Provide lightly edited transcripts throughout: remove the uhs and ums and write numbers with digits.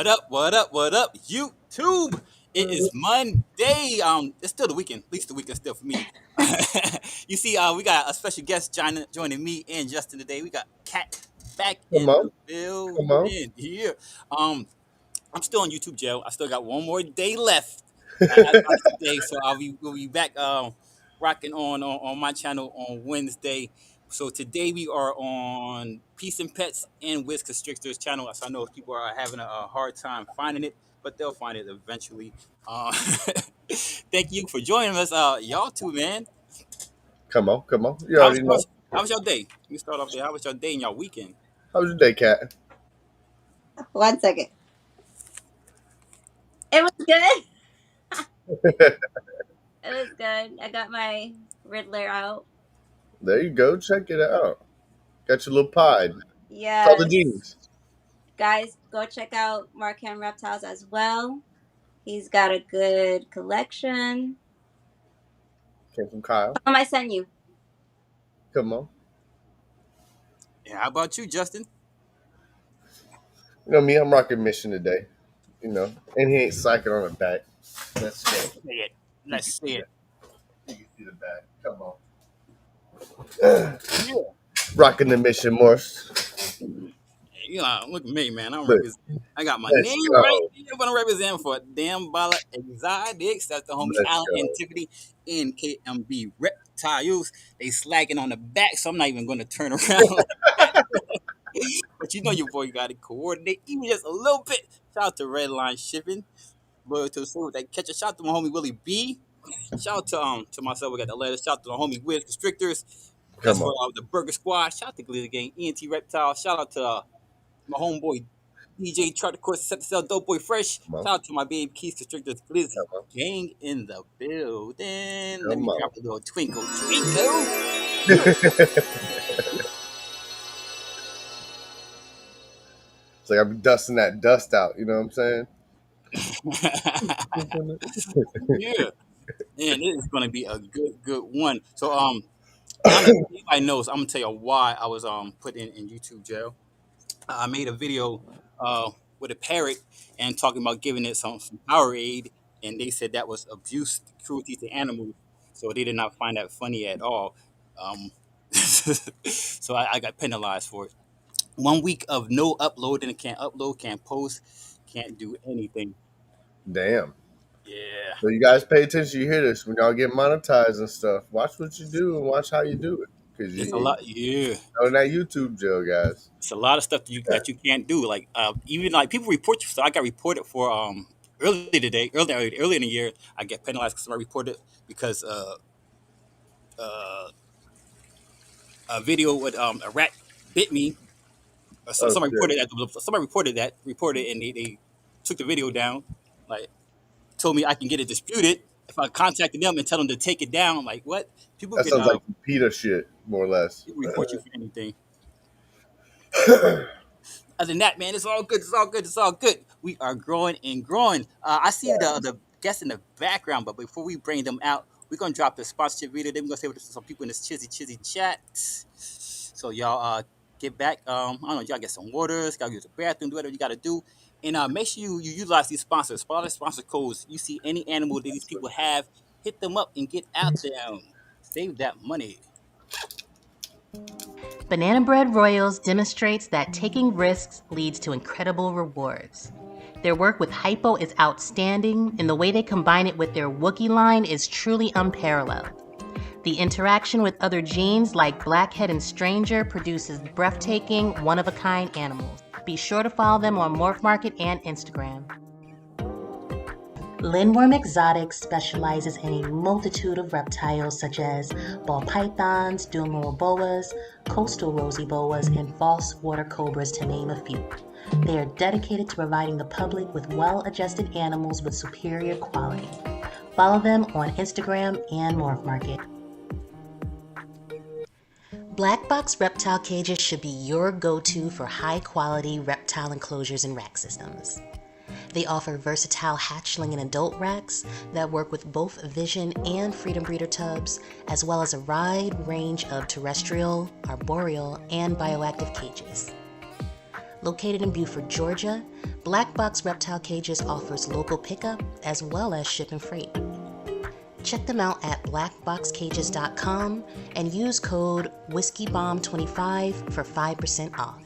up? What up, YouTube? It is Monday. It's still the weekend. At least the weekend still for me. You see, we got a special guest joining me and Justin today. We got Kat back Come in on, the come on. building here. Um, I'm still on YouTube jail. I still got one more day left after today, so we'll be back rocking on my channel on Wednesday. So today we are on Peace and Pets and Wiz Constrictors channel. So I know people are having a hard time finding it, but they'll find it eventually. Uh, thank you for joining us, y'all two, man. Come on, come on. You How was, already how know. was, how was your day? Let me start off there. How was your day and your weekend? How was your day, Cat? 1 second. It was good. It was good. I got my Riddler out. There you go. Check it out. Got your little pod. Tell the Yes. genies. Guys, go check out Markham Reptiles as well. He's got a good collection. Came from Kyle. What am I send you? Come on. Yeah, how about you, Justin? You know me, I'm rocking mission today. You know, and he ain't psyching on the back. Let's Let's go. say it. Let's say Yeah, it. you can see the back. Come on. Yeah. Rocking the mission, Morse. You know, look at me, man. I'm Look, representing. I got my let's name right go. there, but I'm representing for Damn Bala Exotics. That's the homie Let's Alan and go. Tiffany in KMB Reptiles. They slacking on the back, so I'm not even going to turn around like that. But you know your boy got to coordinate even just a little bit. Shout out to Redline Shipping. Loyal to the soul that catch a shout out to my homie Willie B. Shout out to myself. We got the letter. Shout out to the homie Wiz Constrictors. That's Come for on. the Burger Squad. Shout out to Glitter Gang, ENT Reptile. Shout out to my homeboy DJ Chart, of course, set to sell Dope Boy Fresh. Come on. Shout out to my babe Keys Constrictors Glizzy Come on. Gang in the building. Let Come me on. drop a little twinkle, twinkle. Yeah. It's like I'm dusting that dust out. You know what I'm saying? Yeah. And it is gonna be a good one. So now that anybody knows, I'm gonna tell you why I was put in YouTube jail. I made a video with a parrot and talking about giving it some Powerade, and they said that was abuse, cruelty to animals. So they did not find that funny at all. Um, so I got penalized for it. 1 week of no uploading, can't upload, can't post, can't do anything. Damn. Yeah, So you guys pay attention. You hear this when y'all get monetized and stuff. Watch what you do and watch how you do it. Because it's a you lot. Yeah, know in that YouTube jail, guys. it's a lot of stuff that you can't do. Like even like people report you. So I got reported for early in the year. I get penalized because somebody reported because uh, a video with a rat bit me. Oh Somebody shit. reported that. Somebody reported, and they took the video down. Like told me I can get it disputed if I contacted them and tell them to take it down. Like what? People That can sounds like some PETA shit, more or less. report you for anything. Other than that, man, it's all good. It's all good. It's all good. We are growing and growing. I see the guests in the background, but before we bring them out, we're gonna drop the sponsorship video. Then we're gonna say what to some people in this chizzy chat. So y'all get back. I don't know. Y'all get some waters. Gotta use the bathroom. Do whatever you gotta do. And make sure you utilize these sponsors. Follow the sponsor codes. You see any animal that these people have, hit them up and get out there. Save that money. Banana Bread Royals demonstrates that taking risks leads to incredible rewards. Their work with Hypo is outstanding, and the way they combine it with their Wookiee line is truly unparalleled. The interaction with other genes like Blackhead and Stranger produces breathtaking, one-of-a-kind animals. Be sure to follow them on Morph Market and Instagram. Bmore Exotics specializes in a multitude of reptiles such as ball pythons, dulmoral boas, coastal rosy boas, and false water cobras, to name a few. They are dedicated to providing the public with well-adjusted animals with superior quality. Follow them on Instagram and Morph Market. Black Box Reptile Cages should be your go-to for high-quality reptile enclosures and rack systems. They offer versatile hatchling and adult racks that work with both Vision and Freedom Breeder tubs, as well as a wide range of terrestrial, arboreal, and bioactive cages. Located in Beaufort, Georgia, Black Box Reptile Cages offers local pickup as well as ship and freight. Check them out at blackboxcages.com and use code WhiskeyBomb25 for 5% off.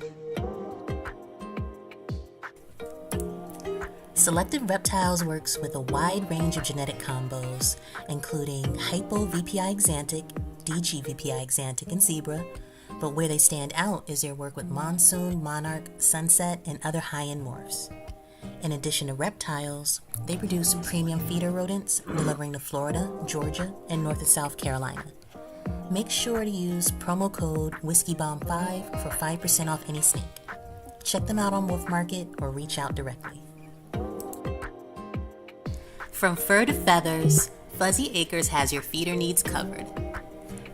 Selected Reptiles works with a wide range of genetic combos, including Hypo VPI Exantic, DG VPI Exantic, and Zebra, but where they stand out is their work with Monsoon, Monarch, Sunset, and other high-end morphs. In addition to reptiles, they produce premium feeder rodents, delivering to Florida, Georgia, and North and South Carolina. Make sure to use promo code WhiskeyBomb5 for 5% off any snake. Check them out on Wolf Market or reach out directly. From fur to feathers, Fuzzy Acres has your feeder needs covered.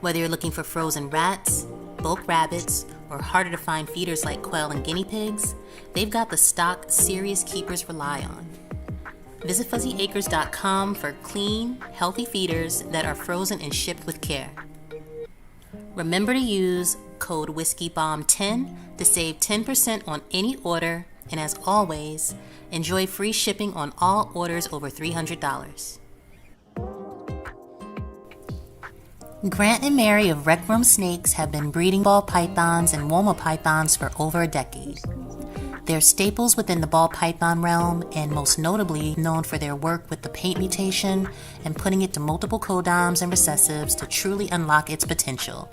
Whether you're looking for frozen rats, bulk rabbits, or harder to find feeders like quail and guinea pigs, they've got the stock serious keepers rely on. Visit fuzzyacres.com for clean, healthy feeders that are frozen and shipped with care. Remember to use code WhiskeyBomb10 to save 10% on any order, and as always, enjoy free shipping on all orders over $300. Grant and Mary of Rec Room Snakes have been breeding ball pythons and Woma pythons for over a decade. They're staples within the ball python realm and most notably known for their work with the paint mutation and putting it to multiple codoms and recessives to truly unlock its potential.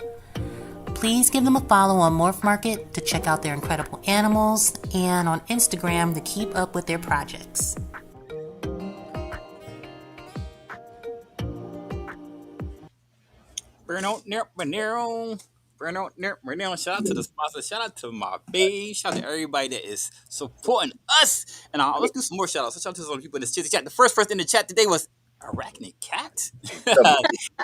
Please give them a follow on Morph Market to check out their incredible animals and on Instagram to keep up with their projects. Shout out to the sponsor. Shout out to my babe. Shout out to everybody that is supporting us. And let's do some more shout outs. Shout out to some people in the chat. The first person in the chat today was Arachnid Cat.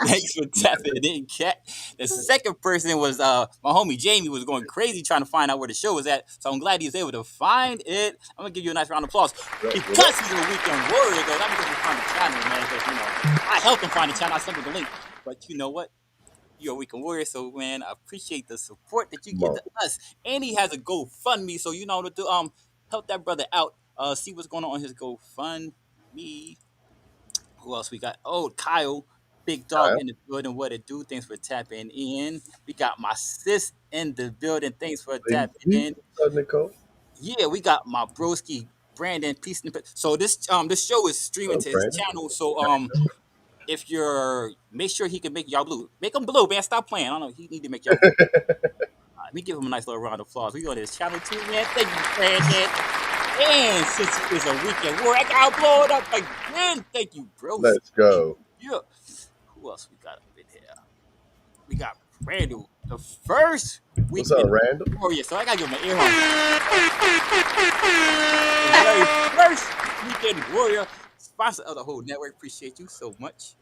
Thanks for tapping in, Cat. The second person was my homie Jamie was going crazy trying to find out where the show was at. So I'm glad he's able to find it. I'm gonna give you a nice round of applause because he's a weekend warrior. Though, I'm gonna find the channel, man. Because I helped him find the channel. I sent him the link. But you know what? You're a weekend warrior, so man, I appreciate the support that you give to us. And he has a GoFundMe, so you know what to help that brother out. See what's going on his GoFundMe. Who else we got? Oh, Kyle, big dog in the building. What it do? Thanks for tapping in. We got my sis in the building. Thanks for tapping in. Nicole. Yeah, we got my broski Brandon. Peace and so this show is streaming to his channel. So if you're make sure he can make y'all blue. Make him blue, man. Stop playing. I don't know. He need to make y'all blue. Let me give him a nice little round of applause. We on his channel too, man. Thank you, Brandon. And since it's a weekend war, I gotta blow it up again. Thank you, bro. Let's go. Yeah. Who else we got up in here? We got Randall, the first weekend. What's up, Randall? Warrior. So I gotta give him an ear horn. The very first weekend warrior, sponsor of the whole network. Appreciate you so much.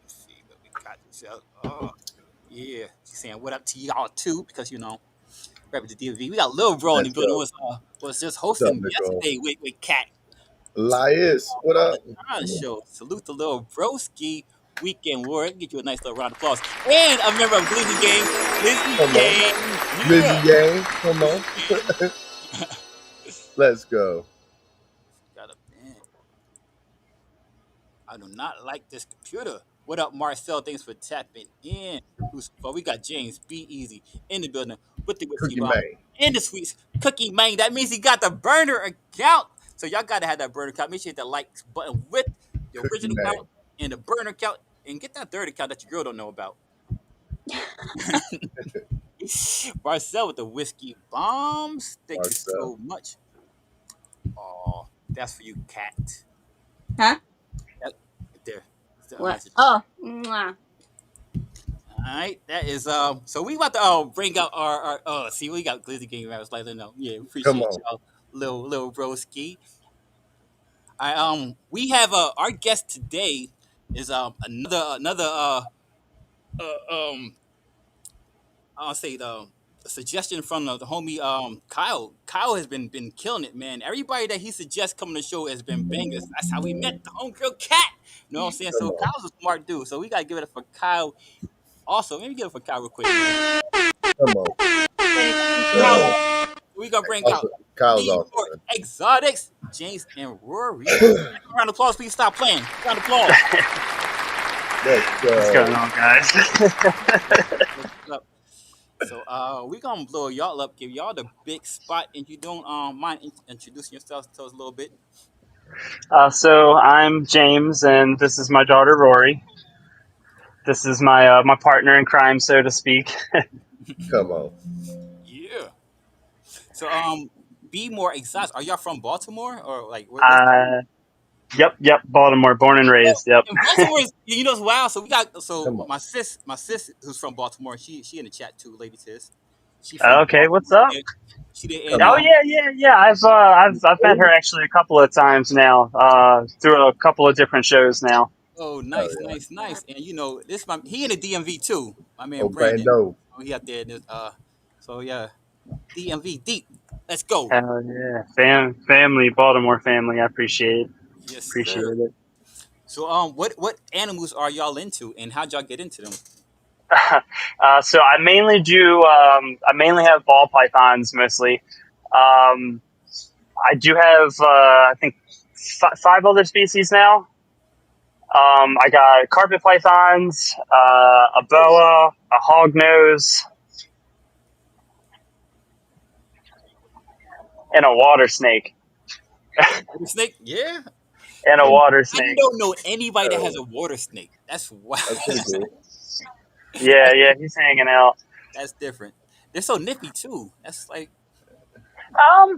Let's see what we got. Yeah, she's saying what up to y'all too, because you know. Rep the DV. We got Lil Bro in the building. Was just hosting yesterday with Cat. Elias, what up? Show. Salute to Lil Broski. Weekend Warrior. Get you a nice little round of applause. And a member of Glizzy Gang. Glizzy Gang. Come on. Let's go. Got a pen. I do not like this computer. What up, Marcel? Thanks for tapping in. We got James B Easy in the building with the Whiskey Bomb in the sweets. Cookie Man. That means he got the burner account. So y'all gotta have that burner account. Make sure you hit that like button with the original account and the burner account, and get that third account that your girl don't know about. Marcel with the Whiskey Bombs. Thank you so much. Oh, that's for you, Cat. Huh? There. What? Oh, mwah. All right, that is So we about to bring out our see we got Glizzy Gang Rabbits like no, yeah, appreciate y'all, little broski. We have our guest today is another I'll say the a suggestion from the homie Kyle. Kyle has been killing it, man. Everybody that he suggests coming to the show has been bangers. That's how we met the homegirl Cat. You know what I'm saying? So Kyle's a smart dude. So we gotta give it up for Kyle. Also, let me give it for Kyle real quick. Man. Come on. Kyle's we gonna bring out Also, Kyle's awesome, Bmore man. Exotics, James and Rory. Round of applause, please stop playing. Round of applause. Let's What's going go. on, guys? So we gonna blow y'all up, give y'all the big spot, and you don't mind introducing yourselves to us a little bit. So I'm James, and this is my daughter Rory. This is my partner in crime, so to speak. Come on. Yeah. So be more exotic. Are y'all from Baltimore or like where's the Uh, yep, Baltimore, born and well, raised. Yep. in Baltimore is you know it's wild. So we got Come on. my sis who's from Baltimore. She in the chat too, lady sis. She from Okay, what's Baltimore. up? Yeah. She did and Come Oh on. yeah. I've met her actually a couple of times now. Through a couple of different shows now. oh Hell nice, yeah. nice, nice. And you know this my he in the DMV too. My man Oh, Brandon. Brando. Oh, he out there. So yeah, DMV deep. Let's go. Hell yeah, family, Baltimore family. I Yes, appreciate sir. it. So what animals are y'all into, and how'd y'all get into them? So I mainly have ball pythons mostly. Um, I do have I think five other species now. I got carpet pythons, a boa, a hognose, and a water snake. Water snake? Yeah. And a Come on. water I snake. don't know anybody that Hell has yeah. a water snake. That's wild. That's pretty cool. Yeah, he's hanging out. That's different. They're so nippy too. That's like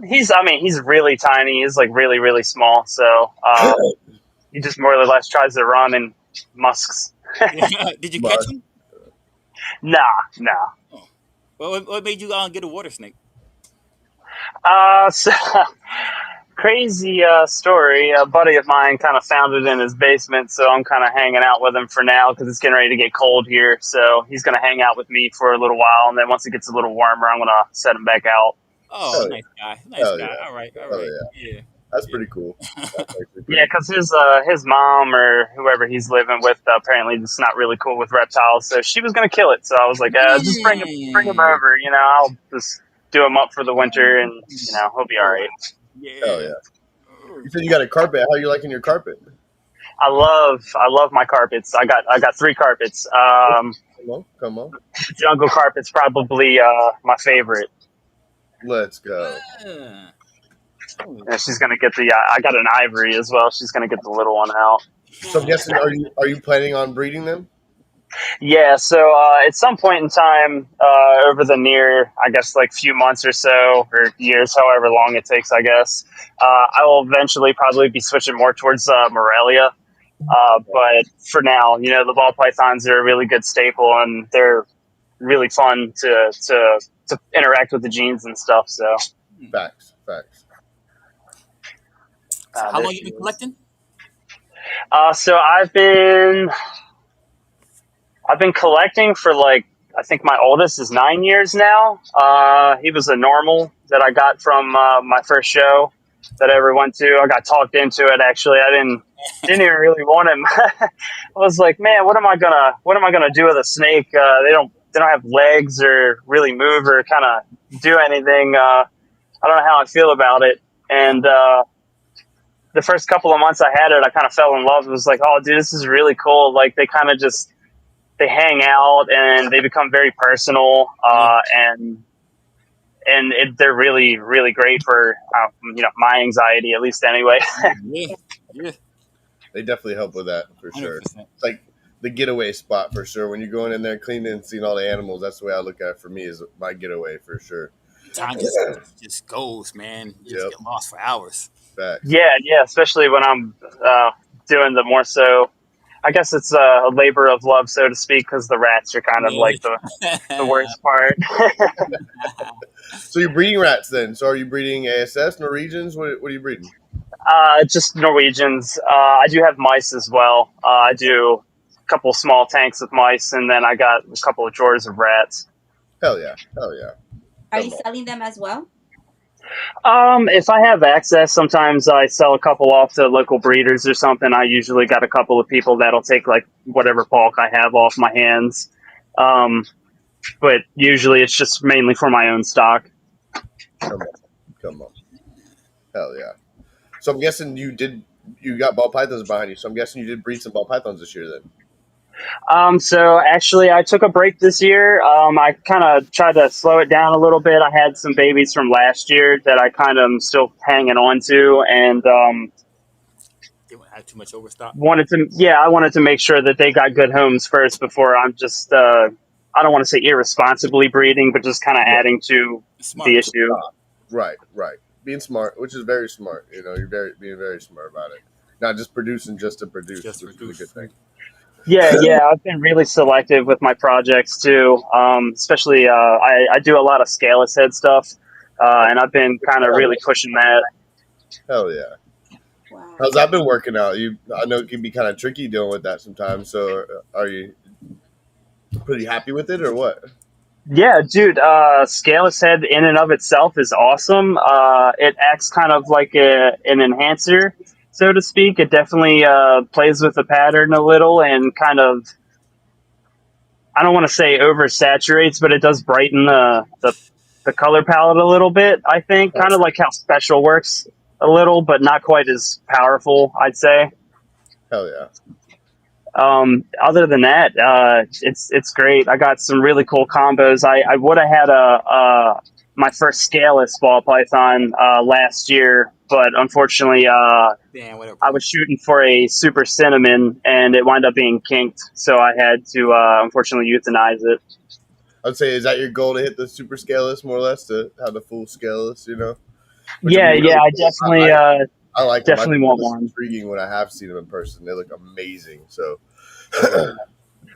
He's really tiny. He's like really, really small. So he just more or less tries to run and musks. did you catch But them? Nah. Oh. Well, what made you get a water snake? So crazy story. A buddy of mine kind of found it in his basement, so I'm kind of hanging out with him for now because it's getting ready to get cold here. So he's going to hang out with me for a little while, and then once it gets a little warmer, I'm going to set him back out. Oh, hell yeah. nice guy. Nice Hell guy. yeah. All right. All Hell right. yeah. Yeah. That's Yeah. pretty cool. That's actually Yeah, pretty because his mom or whoever he's living with apparently is not really cool with reptiles, so she was going to kill it. So I was like, just bring him Mm. over. I'll just do him up for the winter, and he'll be all Oh, right. hell yeah. yeah. Oh. You said you got a carpet. How you liking your carpet? I love my carpets. I got three carpets. Come on. Come on. Jungle carpet's probably my favorite. Let's go. Ah. Oh. And she's gonna get the. I got an ivory as well. She's gonna get the little one out. So I'm guessing, are you planning on breeding them? Yeah. So at some point in time, over the near, I guess, like few months or so, or years, however long it takes, I guess, I will eventually probably be switching more towards Morelia. But for now, the ball pythons are a really good staple, and they're really fun to interact with the genes and stuff. So Facts. Facts. So how there long you she been is. collecting? So I've been collecting for like I think my oldest is 9 years now. He was a normal that I got from my first show that I ever went to. I got talked into it. Actually, I didn't even really want him. I was like, man, what am I gonna do with a snake? They don't have legs or really move or kind of do anything. I don't know how I feel about it. And the first couple of months I had it, I kind of fell in love. It was like, oh, dude, this is really cool. Like they kind of just they hang out and they become very personal, Yeah. they're really really great for my anxiety, at least anyway. Yeah. Yeah. They definitely help with that for sure. 100%. It's like the getaway spot for sure. When you're going in there cleaning and seeing all the animals, that's the way I look at it. For me, is my getaway for sure. Time just goes, man. You just Yep. get lost for hours. Facts. Yeah, especially when I'm doing the more so. I guess it's a labor of love, so to speak, because the rats are kind of like the Yeah. worst part. So you're breeding rats then? So are you breeding ASS, Norwegians? What are you breeding? Just Norwegians. I do have mice as well. I do a couple small tanks of mice, and then I got a couple of drawers of rats. Hell yeah. Hell yeah. Are Come you on. selling them as well? If I have access, sometimes I sell a couple off to local breeders or something. I usually got a couple of people that'll take like whatever bulk I have off my hands. But usually it's just mainly for my own stock. Come on, come on, hell yeah. So I'm guessing you got ball pythons behind you. So I'm guessing you did breed some ball pythons this year then. So actually, I took a break this year. I kind of tried to slow it down a little bit. I had some babies from last year that I kind of am still hanging on to, and They won't have too much overstock. I wanted to make sure that they got good homes first before I'm just, I don't want to say irresponsibly breeding, but just kind of Right, adding to the Smart. issue. right, right. Being smart, which is very smart. You know, you're being very smart about it. Not just producing just to produce, Just which is a good reduce. thing. Yeah, I've been really selective with my projects too. Especially, I do a lot of scaleless head stuff, and I've been kind of Hell really yeah, pushing that. hell yeah. How's Wow. that been working out? I know it can be kind of tricky dealing with that sometimes. So, are you pretty happy with it, or what? Yeah, dude, scaleless head in and of itself is awesome. It acts kind of like an enhancer, so to speak. It definitely plays with the pattern a little and kind of, I don't want to say oversaturates, but it does brighten the color palette a little bit, I think. Kind of like how special works a little, but not quite as powerful, I'd say. Hell yeah, Other than that, it's great. I got some really cool combos. I would have had my first scaleless ball python last year, but unfortunately, Damn, whatever, I bro. was shooting for a super cinnamon, and it wound up being kinked. So I had to unfortunately euthanize it. I'd say is that your goal to hit the super scaleless more or less to have the full scaleless, you know? Which would be Yeah, really I cool. definitely I like them. I definitely think they want look one. intriguing when I have seen them in person. They look amazing. So,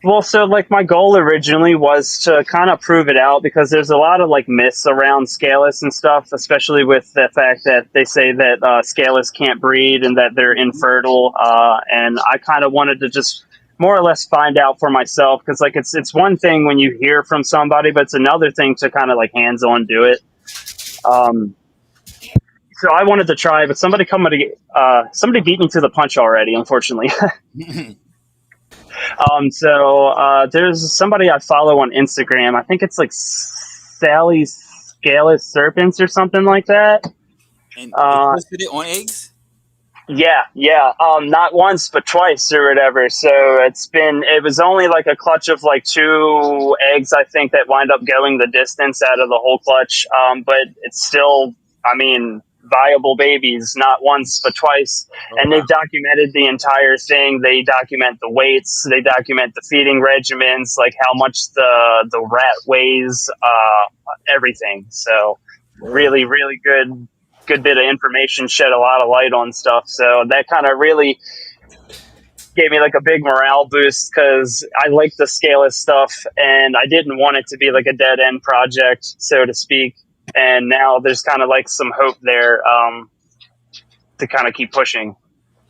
Well, so like my goal originally was to kind of prove it out because there's a lot of like myths around scaleless and stuff, especially with the fact that they say that scaleless can't breed and that they're infertile. And I kind of wanted to just more or less find out for myself because like it's one thing when you hear from somebody, but it's another thing to kind of like hands on do it. Um, so I wanted to try, but somebody beat me to the punch already, unfortunately. There's somebody I follow on Instagram. I think it's like Sally Scaleless Serpents or something like that. And they Uh, posted it on eggs. yeah. Not once but twice or whatever. So it was only like a clutch of like two eggs, I think, that wind up going the distance out of the whole clutch. But it's still, I mean, viable babies, not once but twice. Oh And wow. they've documented the entire thing. They document the weights, they document the feeding regimens, like how much the rat weighs, everything. So really, really good bit of information, shed a lot of light on stuff. So that kind of really gave me like a big morale boost because I like the scaleless stuff and I didn't want it to be like a dead end project, so to speak. And now there's kind of like some hope there to kind of keep pushing.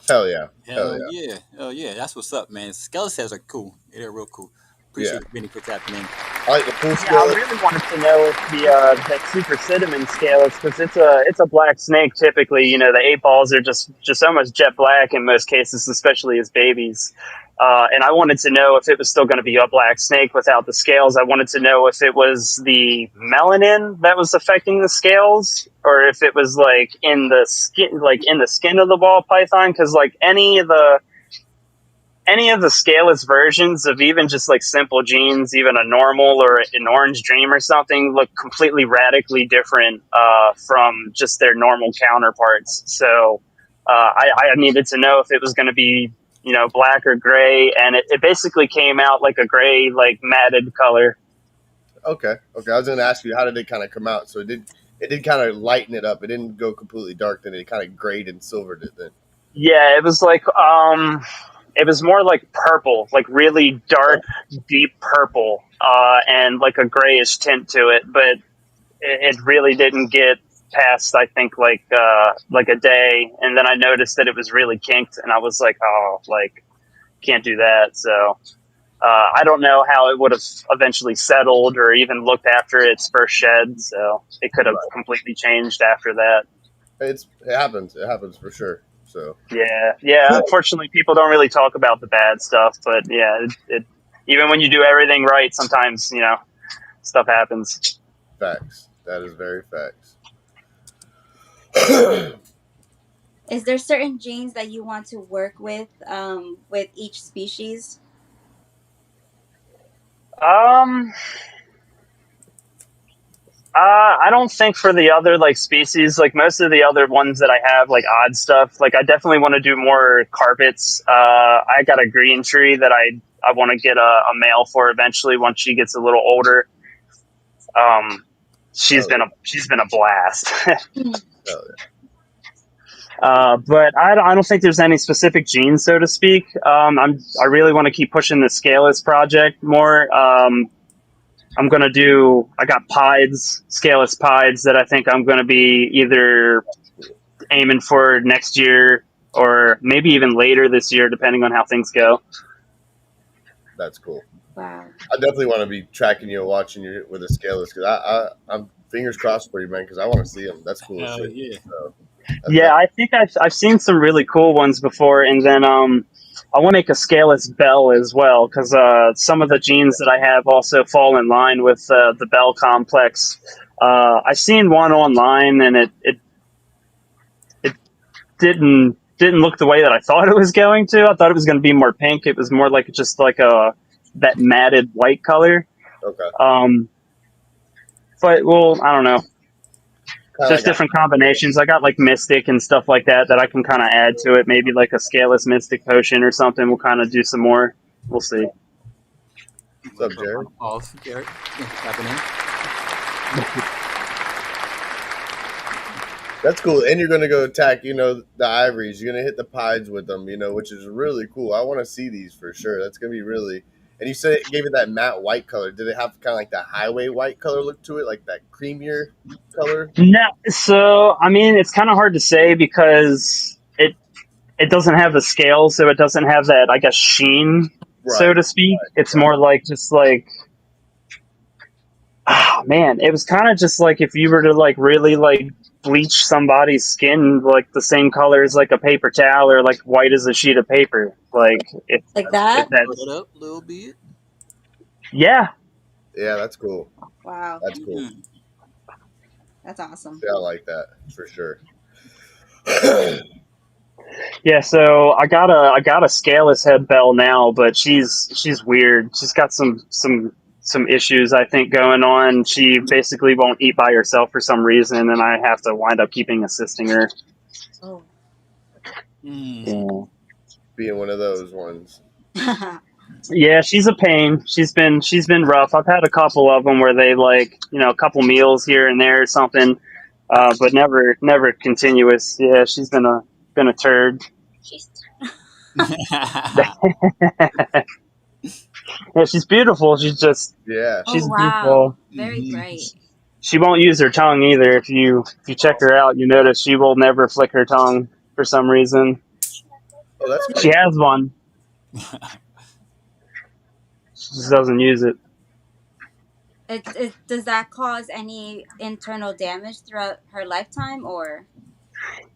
hell yeah, hell Hell yeah, yeah. Hell yeah. That's what's up, man. Skeletons are cool. They're real cool. yeah. Appreciate it, Benny, for tapping in. I like the full Yeah, I scale. really wanted to know if the that super cinnamon scale is because it's a black snake typically. You know, the eight balls are just almost jet black in most cases, especially as babies. And I wanted to know if it was still going to be a black snake without the scales. I wanted to know if it was the melanin that was affecting the scales, or if it was like in the skin of the ball python. Because like any of the scaleless versions of even just like simple genes, even a normal or an orange dream or something, look completely radically different from just their normal counterparts. So I needed to know if it was going to be, you know, black or gray, and it basically came out like a gray, like matted color. Okay, okay. I was going to ask you how did it kind of come out? So it did kind of lighten it up. It didn't go completely dark. Then it kind of grayed and silvered it. Then Yeah, it was more like purple, like really dark, deep purple, and like a grayish tint to it, but it really didn't get past I think like a day, and then I noticed that it was really kinked, and I was like, oh, like can't do that. So I don't know how it would have eventually settled or even looked after its first shed. So it could have right. completely changed after that. It happens. It happens for sure. So Yeah. Unfortunately, people don't really talk about the bad stuff, but yeah, it even when you do everything right, sometimes stuff happens. facts. That is very facts. Is there certain genes that you want to work with each species? Um, I don't think for the other like species, like most of the other ones that I have, like odd stuff. Like I definitely want to do more carpets. I got a green tree that I want to get a male for eventually once she gets a little older. Um, Oh, she's been a blast. Mm. oh, But I don't think there's any specific genes, so to speak. I really want to keep pushing the Scaleless project more. I got pieds, Scaleless pieds that I think I'm going to be either aiming for next year or maybe even later this year, depending on how things go. that's cool. Wow. I definitely want to be tracking you and watching you with a scaleless because I'm fingers crossed for you, man, because I want to see them. That's cool as Hell shit. yeah. So that's Yeah, definitely I think I've seen some really cool ones before, and then I want to make a scaleless bell as well because some of the genes that I have also fall in line with the bell complex. I've seen one online, and it didn't look the way that I thought it was going to. I thought it was going to be more pink. It was more like just like a that matted white color. okay. Um, but well, I don't know. Kind of There's like different combinations. I got like Mystic and stuff like that I can kind of add to it. Maybe like a Scaleless Mystic potion or something. We'll kind of do some more. We'll see. what's up, Jared? Pause, Garrett. Tapping in. That's cool. And you're gonna go attack, the ivories. You're gonna hit the pieds with them, which is really cool. I want to see these for sure. That's gonna be really. And you said it gave it that matte white color. Did it have kind of like that highway white color look to it, like that creamier color? No, so I mean, it's kind of hard to say because it doesn't have the scale, so it doesn't have that, I guess, sheen, so Right, to speak. It's right. more like just like, man, it was kind of just like if you were to like really like bleach somebody's skin like the same color as like a paper towel or like white as a sheet of paper. Like Like if that? Put that's it up a little bit. yeah. Yeah, that's cool. Wow. That's cool. Mm. That's awesome. Yeah, I like that for sure. Yeah, so I got a scaleless head bell now, but she's weird. She's got some issues I think going on. She basically won't eat by herself for some reason, and I have to wind up keeping assisting her. Oh. Mm. Yeah, Being one of those ones. yeah, she's a pain. She's been rough. I've had a couple of them where they like a couple meals here and there or something, but never continuous. Yeah, she's been a turd. Yeah, she's beautiful. Yeah. Oh She's wow. beautiful. Very Mhm. bright. She won't use her tongue either. If you check her out, you notice she will never flick her tongue for some reason. Oh, that's She kind of has one. She just doesn't use it. It does that cause any internal damage throughout her lifetime or?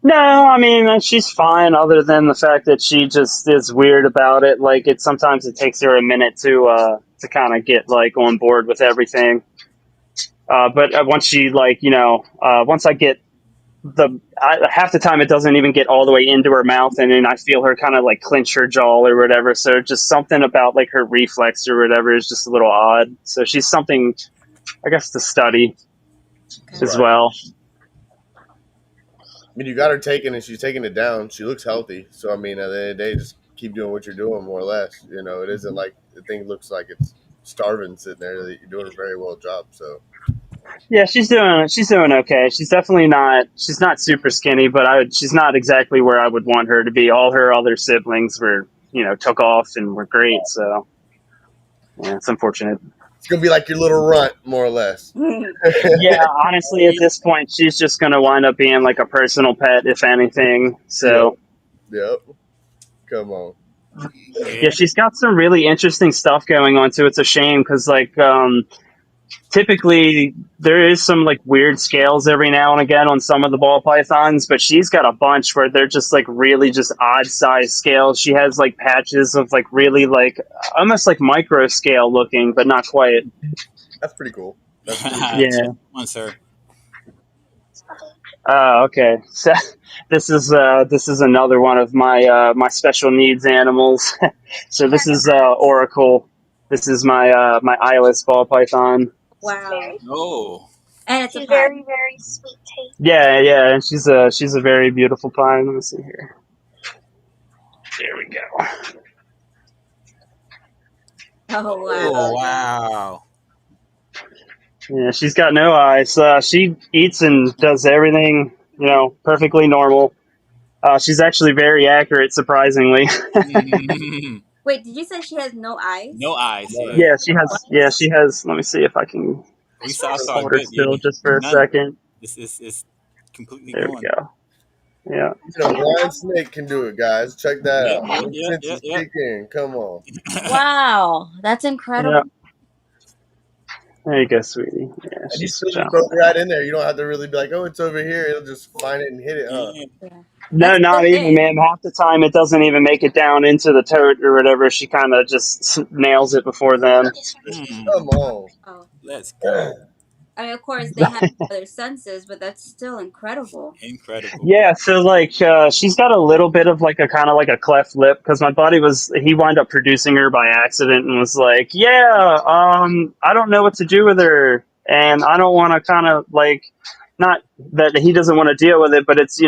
No, I mean she's fine. Other than the fact that she just is weird about it. Like sometimes it takes her a minute to kind of get like on board with everything. But once she like once I get half the time it doesn't even get all the way into her mouth, and then I feel her kind of like clench her jaw or whatever. So just something about like her reflex or whatever is just a little odd. So she's something, I guess, to study Okay. as right. well. I mean, you got her taken and she's taking it down. She looks healthy. So, I mean, at the end of the day, just keep doing what you're doing, more or less. It isn't like the thing looks like it's starving sitting there. That you're doing a very well job. So, Yeah, she's doing okay. She's not super skinny, but she's not exactly where I would want her to be. All her other siblings were took off and were great. So yeah, it's unfortunate. it's going to be like your little runt, more or less. Yeah, honestly, at this point, she's just going to wind up being like a personal pet, if anything. Yep. So, Yep. Come on. yeah, Yeah. she's got some really interesting stuff going on too. It's a shame because, like, typically there is some like weird scales every now and again on some of the ball pythons, but she's got a bunch where they're just like really just odd size scales. She has like patches of like really like almost like micro scale looking, but not quite. That's pretty cool. That's pretty cool. Yeah. Check one, sir. Okay. So this is another one of my my special needs animals. So this is Oracle. This is my eyeless ball python. Wow. Oh, And it's a pie. Yeah, yeah, and she's a very beautiful pine. Let me see here. There we go. Oh oh, wow. wow. Yeah, she's got no eyes. She eats and does everything, perfectly normal. She's actually very accurate, surprisingly. Wait, did you say she has no eyes? No eyes. Nice. Yeah, Yeah, she has. Yeah, she has. Let me see if I can we saw hold her good. Yeah, still just for a none. second. It's completely There we gone. go. Yeah. Even a blind snake can do it, guys. Check that Yep, out. yep, Them yep, yep, senses yep. kick in. Come on. Wow, that's Yeah. incredible. There you go, sweetie. Yeah, And you she's still just throw jumping. it right in there. You don't have to really be like, oh, it's over here. It'll just find it and hit it, huh? Yeah. Yeah. No, That's so not even, big. man. Half the time, it doesn't even make it down into the tote or whatever. She kind of just nails it before then. Come on. Oh. Let's go. I mean, of course, they have other senses, but that's still incredible. Incredible. Yeah, so like she's got a little bit of like a kind of like a cleft lip because my buddy was he wound up producing her by accident and was like, yeah, I don't know what to do with her, and I don't want to kind of like not that he doesn't want to deal with it, but it's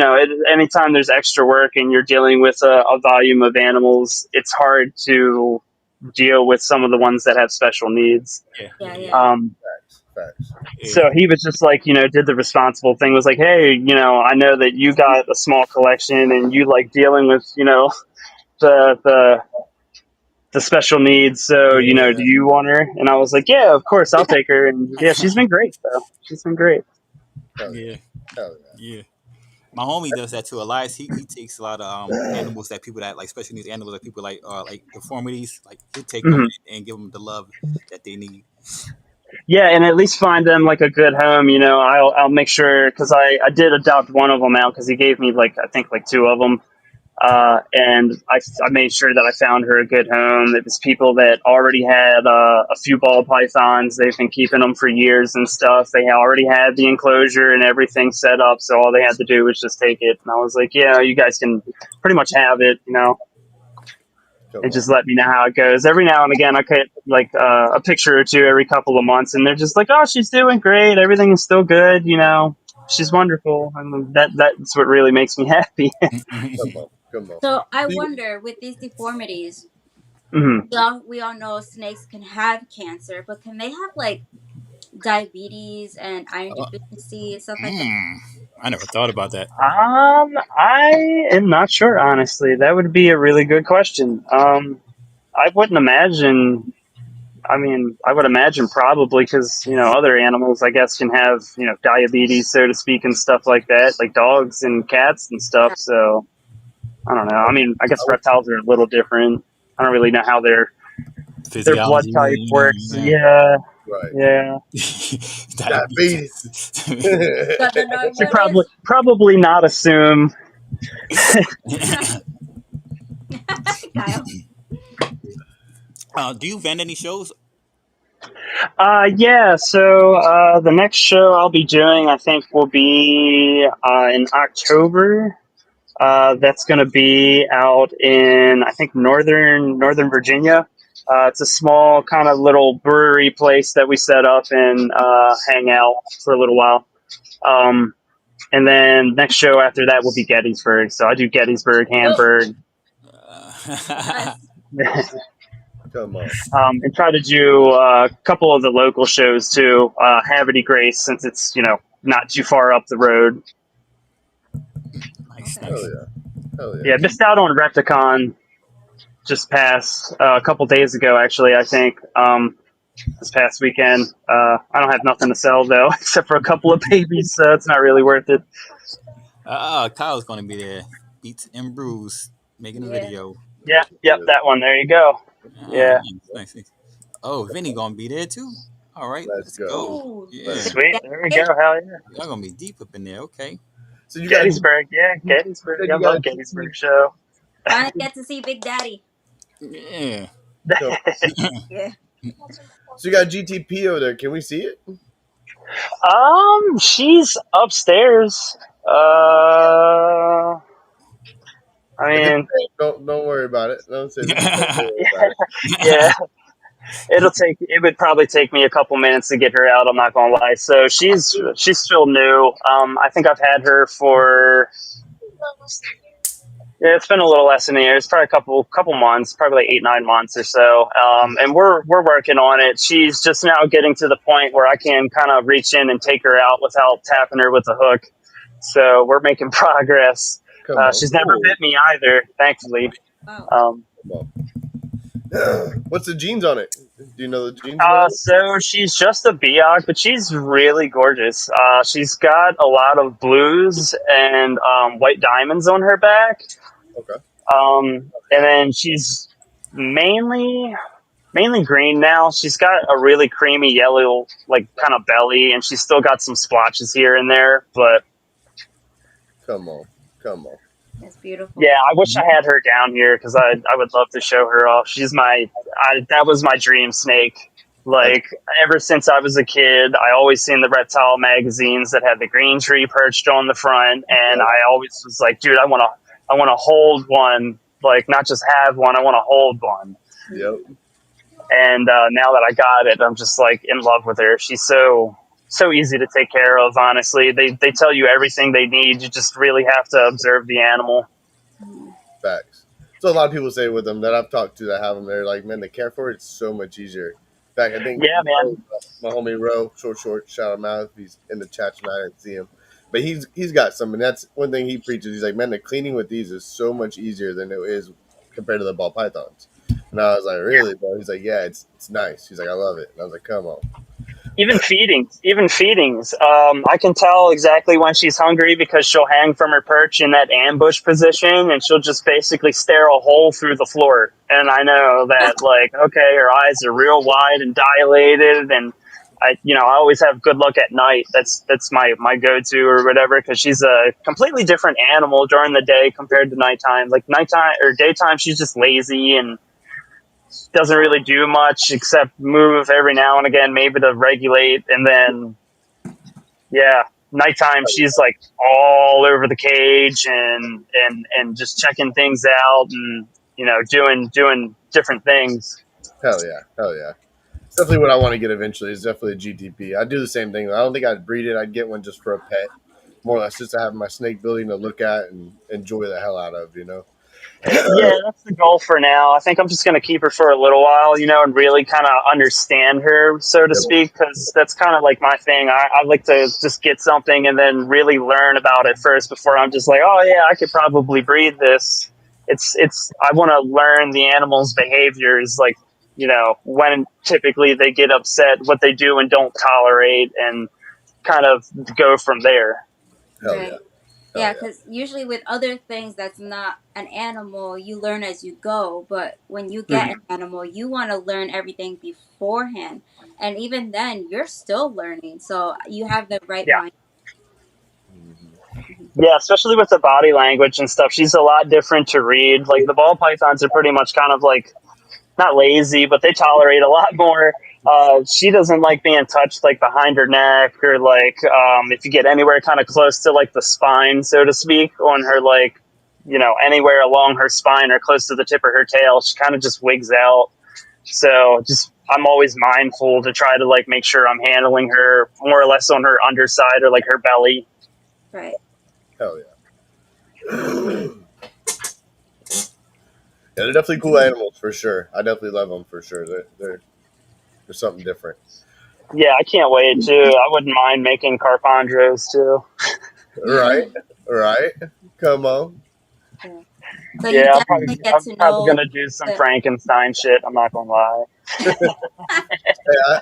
anytime there's extra work and you're dealing with a volume of animals, it's hard to deal with some of the ones that have special needs. Yeah, yeah, Yeah, yeah. yeah. Facts. Facts. Yeah. So he was just like, did the responsible thing. Was like, hey, I know that you got a small collection and you like dealing with, the the special needs. So, do Yeah. you want her? And I was like, yeah, of course, I'll take her. And yeah, she's been great though. She's been great. Hell yeah. Yeah, Hell yeah. yeah. My homie does that too. Elias, he takes a lot of animals that people that like special needs animals that people like deformities. Like he'll take them Mhm. and give them the love that they need. Yeah, and at least find them like a good home. I'll make sure because I did adopt one of them out because he gave me like I think like two of them. And I made sure that I found her a good home. It was people that already had a few ball pythons. They've been keeping them for years and stuff. They already had the enclosure and everything set up, so all they had to do was just take it. And I was like, yeah, you guys can pretty much have it, Come and on. just let me know how it goes. Every now and again, I get like a picture or two every couple of months, and they're just like, oh, she's doing great. Everything is still good, She's wonderful, and that's what really makes me happy. Come on. Come on. So I So you, wonder, with these deformities, Mhm. we all know snakes can have cancer, but can they have like diabetes and iron Uh, deficiency and stuff like that? mm, I never thought about that. I am not sure, honestly. That would be a really good question. I wouldn't imagine. I mean, I would imagine probably because other animals, I guess, can have diabetes, so to speak, and stuff like that, like dogs and cats and stuff. Yeah. So I don't know. I mean, I guess I would, reptiles are a little different. I don't really know how their blood Physiology, type works. yeah, Yeah, right. yeah. Diabetes. diabetes. You got the Should probably diabetes. probably not assume. Kyle. Do you vend any shows? Yeah, so the next show I'll be doing, I think, will be in October. That's going to be out in, I think, Northern Virginia. It's a small kind of little brewery place that we set up and hang out for a little while. And then next show after that will be Gettysburg. So I do Gettysburg, Oh, Hamburg, yes. Come on. and try to do a couple of the local shows too. Havity Grace, since it's not too far up the road. Nice, Okay. Hell nice. yeah. Hell yeah. Yeah, missed out on Repticon just past a couple days ago. Actually, I think this past weekend. I don't have nothing to sell though, except for a couple of babies, so it's not really worth it. Kyle's gonna be there. Beats and Brews making a Yeah. video. Yeah, yep, that one. There you go. Yeah, Nice, nice, nice. Oh, Vinny gonna be there too. All right, Let's let's go. go. Ooh. Yeah, Let's sweet. There we go. Hell yeah. y'all gonna be deep up in there. Okay. So you got Gettysburg. Yeah, you Gettysburg. said I you got a love GT. Gettysburg show. Finally get to see Big Daddy. Yeah. Yeah. So you got GTP over there. Can we see it? She's upstairs. Uh, I If it's mean, don't worry about it. Don't say if it's don't worry about it. yeah, it would probably take me a couple minutes to get her out. I'm not gonna lie. So she's still new. I think I've had her for, yeah, it's been a little less than a year. It's probably a couple months, probably like 8 9 months or so. And we're working on it. She's just now getting to the point where I can kind of reach in and take her out without tapping her with a hook. So we're making progress. Come on. She's never bit me either, thankfully. Wow. Um, Come on. What's the genes on it? Do you know the genes about it? so she's just a Biak, but she's really gorgeous. She's got a lot of blues and white diamonds on her back. Okay. And then she's mainly green now. She's got a really creamy yellow, like kind of belly, and she's still got some splotches here and there. But Come on. Come on. That's beautiful. yeah, I wish I had her down here because I would love to show her off. That was my dream snake. That's Like ever since I was a kid, I always seen the reptile magazines that had the green tree perched on the front, and I always was like, dude, I want to hold one, like not just have one, I want to hold one. yep. And now that I got it, I'm just like in love with her. She's so easy to take care of. Honestly, they tell you everything they need. You just really have to observe the animal. Mhm. Facts. So a lot of people say with them that I've talked to that have them, they're like, man, the care for it's so much easier. In fact, I think Yeah, man. my homie Ro, short, shout him out if he's in the chat tonight. I didn't see him, but he's got some, and that's one thing he preaches. He's like, man, the cleaning with these is so much easier than it is compared to the ball pythons. And I was like, really, bro? He's like, yeah, it's nice. He's like, I love it. And I was like, come on. Even feedings. I can tell exactly when she's hungry because she'll hang from her perch in that ambush position, and she'll just basically stare a hole through the floor. And I know that, like, okay, her eyes are real wide and dilated, and I always have good luck at night. That's my go to or whatever because she's a completely different animal during the day compared to nighttime. Like nighttime or daytime, she's just lazy and doesn't really do much except move every now and again, maybe to regulate. And then, yeah, nighttime, she's like all over the cage and just checking things out and doing different things. Hell yeah. It's definitely what I want to get eventually. Is definitely a GTP. I'd do the same thing. I don't think I'd breed it. I'd get one just for a pet, more or less just to have my snake building to look at and enjoy the hell out of. Yeah, that's the goal for now. I think I'm just going to keep her for a little while, and really kind of understand her, so to Yep. speak, because that's kind of like my thing. I like to just get something and then really learn about it first before I'm just like, oh yeah, I could probably breed this. I want to learn the animal's behaviors, like, when typically they get upset, what they do and don't tolerate, and kind of go from there. Hell yeah. Right. Yeah, because usually with other things that's not an animal, you learn as you go. But when you get an animal, you want to learn everything beforehand. And even then, you're still learning. So you have the right Yeah. mind. Yeah, especially with the body language and stuff. She's a lot different to read. Like the ball pythons are pretty much kind of like not lazy, but they tolerate a lot more. She doesn't like being touched like behind her neck or like if you get anywhere kind of close to like the spine, so to speak, on her like anywhere along her spine or close to the tip of her tail, she kind of just wigs out. So just I'm always mindful to try to like make sure I'm handling her more or less on her underside or like her belly. Right. Hell yeah. Yeah, they're definitely cool animals for sure. I definitely love them for sure. They're something different. Yeah, I can't wait too. I wouldn't mind making carpandros too. Right, right. Come on. Yeah. So you Yeah, definitely get I'm to probably know gonna do some the. Frankenstein shit. I'm not gonna lie. Yeah,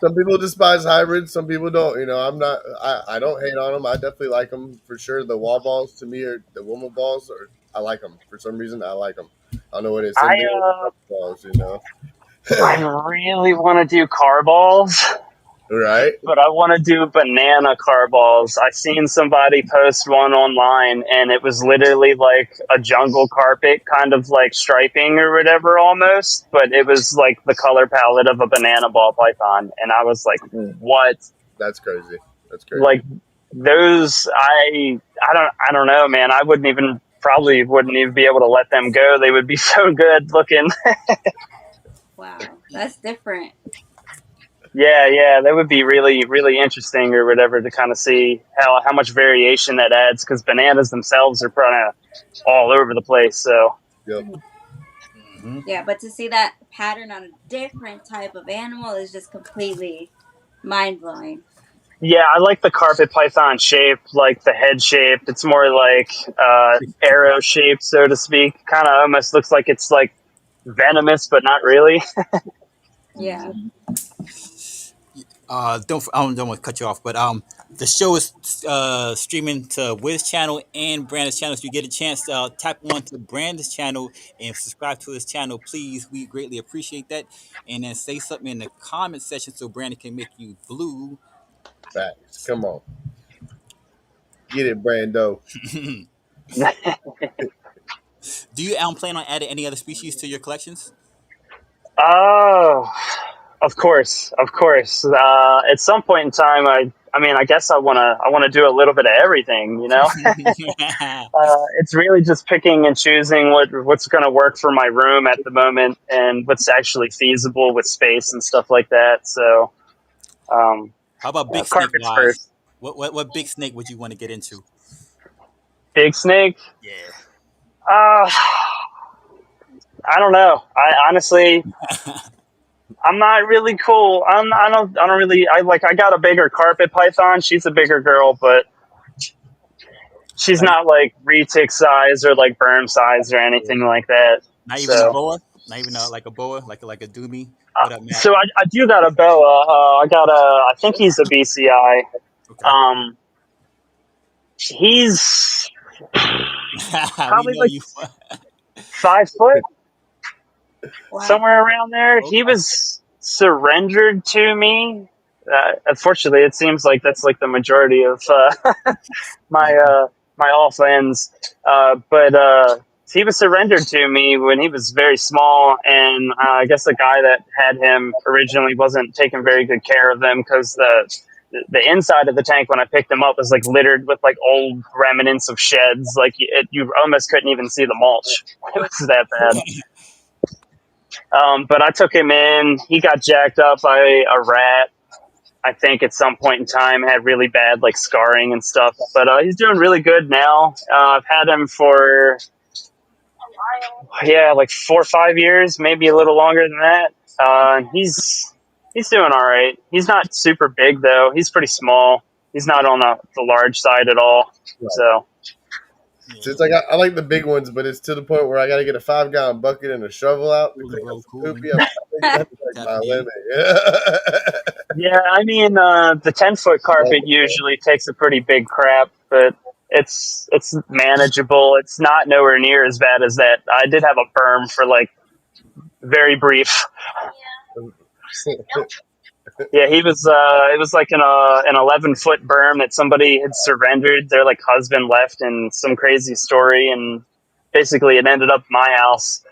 some people despise hybrids. Some people don't. I'm not. I don't hate on them. I definitely like them for sure. The wall balls to me are the woman balls. Or I like them for some reason. I like them. I don't know what it is. I Same thing with the balls. I really want to do car balls, Right. but I want to do banana car balls. I seen somebody post one online, and it was literally like a jungle carpet, kind of like striping or whatever, almost. But it was like the color palette of a banana ball python, and I was like, "What?" That's crazy. That's crazy. Like those I don't know, man. I wouldn't even probably wouldn't even be able to let them go. They would be so good looking. Wow, that's different. Yeah, yeah, that would be really, really interesting or whatever to kind of see how much variation that adds because bananas themselves are kind of all over the place. So Yep. Mhm. Hmm. Yeah, but to see that pattern on a different type of animal is just completely mind blowing. yeah, I like the carpet python shape, like the head shape. It's more like arrow shape, so to speak. Kind of almost looks like it's like venomous, but not really. Yeah. Don't want to cut you off, but the show is streaming to Wiz channel and Brandon's channel. So you get a chance to tap on to Brandon's channel and subscribe to his channel, please. We greatly appreciate that. And then say something in the comment section so Brandon can make you blue. Facts. Come on. Get it, Brando. Do you plan on adding any other species to your collections? Oh, of course, of course. At some point in time, I mean, I guess I wanna do a little bit of everything. You know, it's really just picking and choosing what's going to work for my room at the moment and what's actually feasible with space and stuff like that. So, um, How about big snake carpets wise? first. What big snake would you want to get into? Big snake. Yeah. Uh, I don't know. I honestly, I'm not really cool. I don't really. I got a bigger carpet python. She's a bigger girl, but she's Like not like retic size or like berm size or anything like that. not even a So, boa, not even like a boa, like a doomy. What up, Matt? I do got a boa. I got a. I think he's a BCI. Okay. Um, he's We probably know like you. 5 foot, Wow. somewhere around there. He Okay. was surrendered to me. Unfortunately, it seems like that's like the majority of my my off ends. But he was surrendered to me when he was very small, and I guess the guy that had him originally wasn't taking very good care of him because the inside of the tank when I picked him up was like littered with like old remnants of sheds. Like you almost couldn't even see the mulch. It was that bad. But I took him in. He got jacked up by a rat. I think at some point in time had really bad like scarring and stuff. But he's doing really good now. I've had him for like 4 or 5 years, maybe a little longer than that. He's doing all right. He's not super big though. He's pretty small. He's not on the large side at all. Right. So So Yeah. it's like I like the big ones, but it's to the point where I got to get a 5 gallon bucket and a shovel out to Cooling, clean up bro. some Cooling. poopy. I think that's like my Tapping in. limit. Yeah. yeah, I mean the 10 foot carpet usually takes a pretty big crap, but it's manageable. It's not nowhere near as bad as that. I did have a berm for like very brief. Yeah, he was. It was like an 11 foot berm that somebody had surrendered. Their like husband left in some crazy story, and basically it ended up my house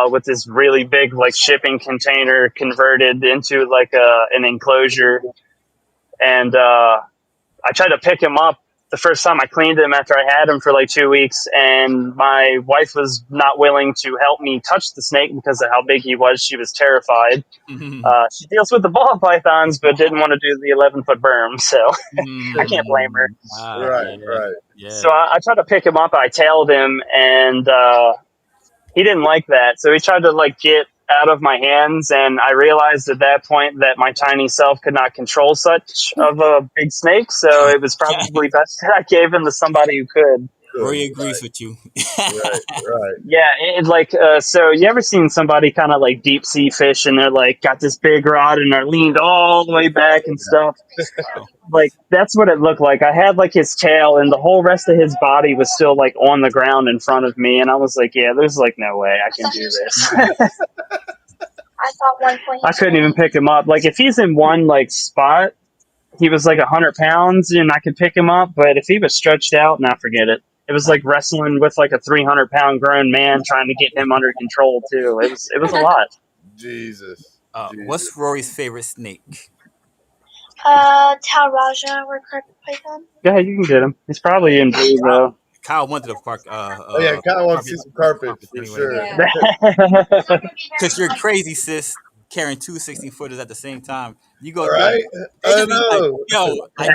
with this really big like shipping container converted into like an enclosure. And I tried to pick him up the first time I cleaned him after I had him for like 2 weeks, and my wife was not willing to help me touch the snake because of how big he was. She was terrified. She deals with the ball pythons, but didn't want to do the 11 foot berm, so I can't blame her. Right, Yeah. right. Yeah. So I tried to pick him up. I tailed him, and he didn't like that. So he tried to like get out of my hands, and I realized at that point that my tiny self could not control such of a big snake. So it was probably best that I gave him to somebody who could. Good. Roy agrees with you. Right, right. Yeah, like so you ever seen somebody kind of like deep sea fish and they're like got this big rod and they're leaned all the way back and stuff? Wow. Like that's what it looked like. I had like his tail and the whole rest of his body was still like on the ground in front of me, and I was like, yeah, there's like no way I can do this. I couldn't even pick him up. Like if he's in one like spot, he was like 100 pounds and I could pick him up, but if he was stretched out, nah, forget it. It was like wrestling with like a 300 pound grown man trying to get him under control too. It was a lot. Jesus. What's Jesus. Rory's favorite snake? Go ahead, you can get him. He's probably in blue Kyle, though. Kyle wanted a park Oh yeah, kind of want to see carpet, some carpets carpets for anyway. sure. Yeah. Because you're crazy, sis, carrying two 16-footers at the same time. You go All yo, right, they I gonna be like, know. yo, like wait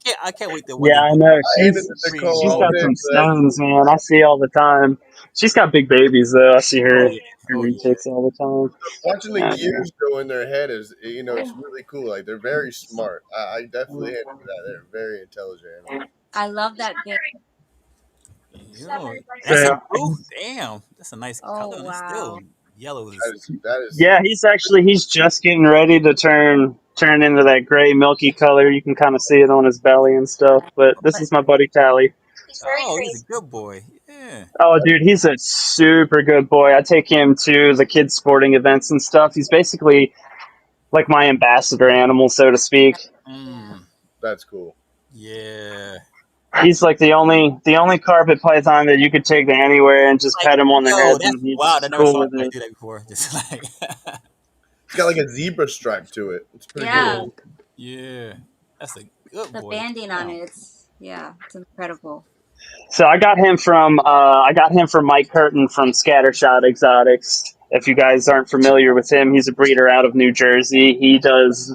till I can't wait to when Yeah, they I do know. I hated She's that scream. Nicole she's all got day, some but stones, man. I see all the time. She's got big babies though. I see Oh her yeah, oh carrying yeah. chicks all the time. watching the Yeah, yeah. gears go in their head is, it's really cool. Like they're very smart. I definitely hand them that. They're very intelligent animals. I love that game. Yo, that's in So blue. Damn, that's a nice Oh color. And it's wow. still yellow is. That is yeah, he's just getting ready to turn into that gray milky color. You can kind of see it on his belly and stuff. But this But is my buddy Tally. Oh, he's a good boy. Yeah. Oh, dude, he's a super good boy. I take him to the kids' sporting events and stuff. He's basically like my ambassador animal, so to speak. Mm, that's cool. yeah. He's like the only carpet python that you could take to anywhere and just Like, pet him on the yo, head, that's and he's wild. I never cool saw with anybody it. do that before. Just like, It's got like a zebra stripe to it. It's pretty yeah, cool. yeah, that's a good the boy. banding on Damn. it, it's incredible. So I got him from Mike Curtin from Scattershot Exotics. If you guys aren't familiar with him, he's a breeder out of New Jersey. He does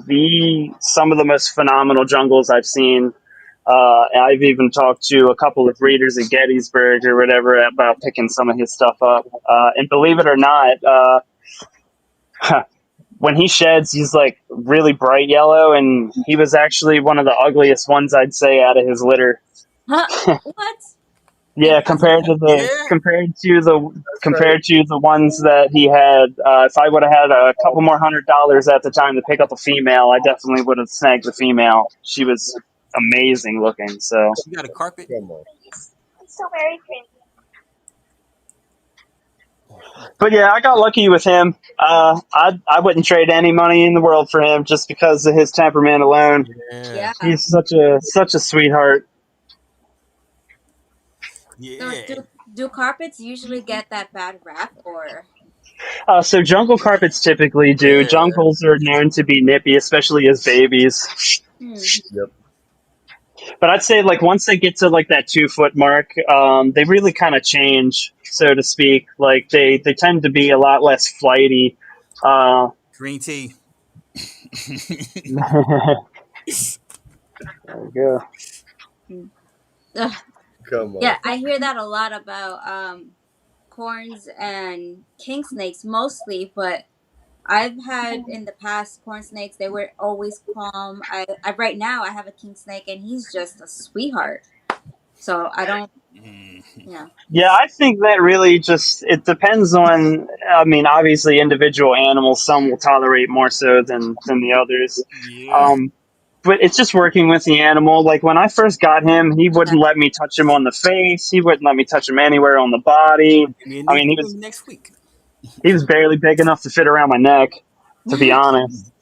some of the most phenomenal jungles I've seen. I've even talked to a couple of breeders at Gettysburg or whatever about picking some of his stuff up. And believe it or not, when he sheds, he's like really bright yellow, and he was actually one of the ugliest ones I'd say out of his litter. Huh? What? Yeah, compared to the Yeah. compared to the That's crazy. compared to the ones that he had, if I would have had a couple more $100 at the time to pick up a female, I definitely would have snagged the female. She was amazing looking. So, You got a carpet? Come on. but yeah, I got lucky with him. I wouldn't trade any money in the world for him just because of his temperament alone. Yeah. Yeah. He's such a sweetheart. So Yeah. do carpets usually get that bad rap or? So jungle carpets typically do. Yeah. Jungles are known to be nippy, especially as babies. Hmm. Yep. But I'd say like once they get to like that 2 foot mark, they really kind of change, so to speak. Like they tend to be a lot less flighty. Uh, Green tea. there we go. Hmm. Ugh. Come on. Yeah, I hear that a lot about corns and king snakes mostly, but I've had in the past corn snakes. They were always calm. I right now I have a king snake and he's just a sweetheart. So I don't. Mm, Yeah. Yeah, I think that really just it depends on. I mean, obviously, individual animals. Some will tolerate more so than the others. yeah. Um, but it's just working with the animal. Like when I first got him, he wouldn't let me touch him on the face. He wouldn't let me touch him anywhere on the body. Give me a I new mean, he phone was next week. he was barely big enough to fit around my neck, to be honest.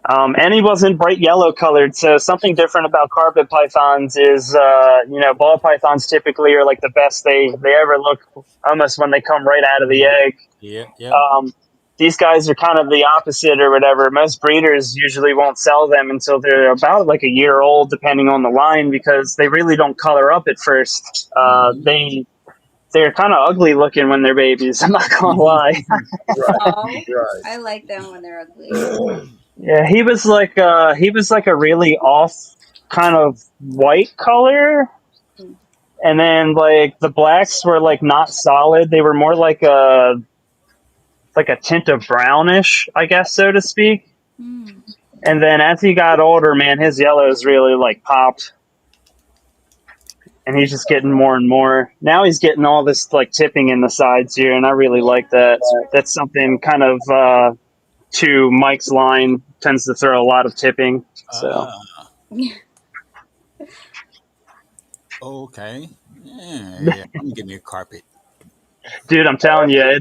And he wasn't bright yellow colored. So something different about carpet pythons is, ball pythons typically are like the best they ever look, almost when they come right out of the egg. Yeah. Yep. Um, these guys are kind of the opposite or whatever. Most breeders usually won't sell them until they're about like a year old, depending on the line, because they really don't color up at first. Mhm. They're kind of ugly looking when they're babies. I'm not gonna lie. Right. Oh, Right. I like them when they're ugly. Yeah, he was like a really off kind of white color, Hmm. and then like the blacks were like not solid. They were more like a tint of brownish, I guess, so to speak. Hmm. And then as he got older, man, his yellows really like popped, and he's just getting more and more. Now he's getting all this like tipping in the sides here, and I really like that. That's something kind of to Mike's line tends to throw a lot of tipping. So. Ah. Okay. Yeah. Yeah. I'm gonna give me a carpet. Dude, I'm telling you,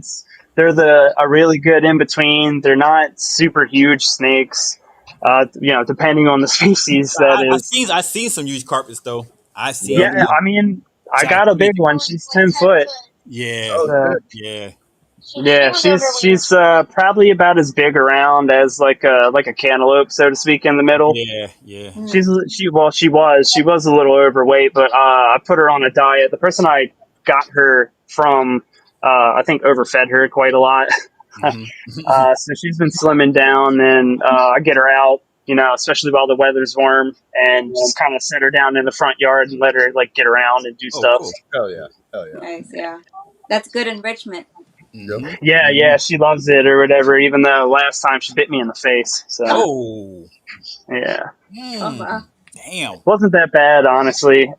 they're a really good in between. They're not super huge snakes, depending on the species. That I is, seen some used carpets though. I seen Yep. them yeah. I mean, I got a big gigantic. one. She's 10 foot. Yeah. Oh, So shit. Yeah. Yeah, she's probably about as big around as like a cantaloupe, so to speak, in the middle. Yeah, yeah. She's Mm. she was a little overweight, but I put her on a diet. The person I got her from, I think, overfed her quite a lot. Hmm. So she's been slimming down, and I get her out, especially while the weather's warm, and just kind of set her down in the front yard and let her like get around and do Oh, stuff. cool. Hell yeah. Hell yeah. Nice, yeah. That's good enrichment. Yep. Hmm. Yeah, Hmm. yeah, she loves it or whatever. Even though last time she bit me in the face, so Oh. yeah, Oh Mm. wow. Damn. wasn't that bad, honestly.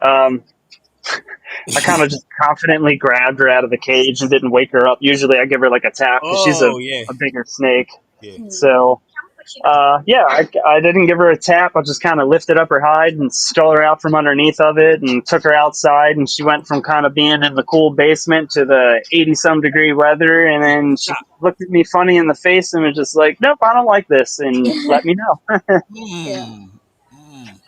I kind of just confidently grabbed her out of the cage and didn't wake her up. Usually, I give her like a tap because she's a, Oh, yeah, a bigger snake. yeah. Hmm. So, yeah, I didn't give her a tap. I just kind of lifted up her hide and stole her out from underneath of it and took her outside. And she went from kind of being in the cool basement to the 80 some degree weather. And then she Stop. looked at me funny in the face and was just like, nope, I don't like this. And let me know. Yeah. Mm. Mm.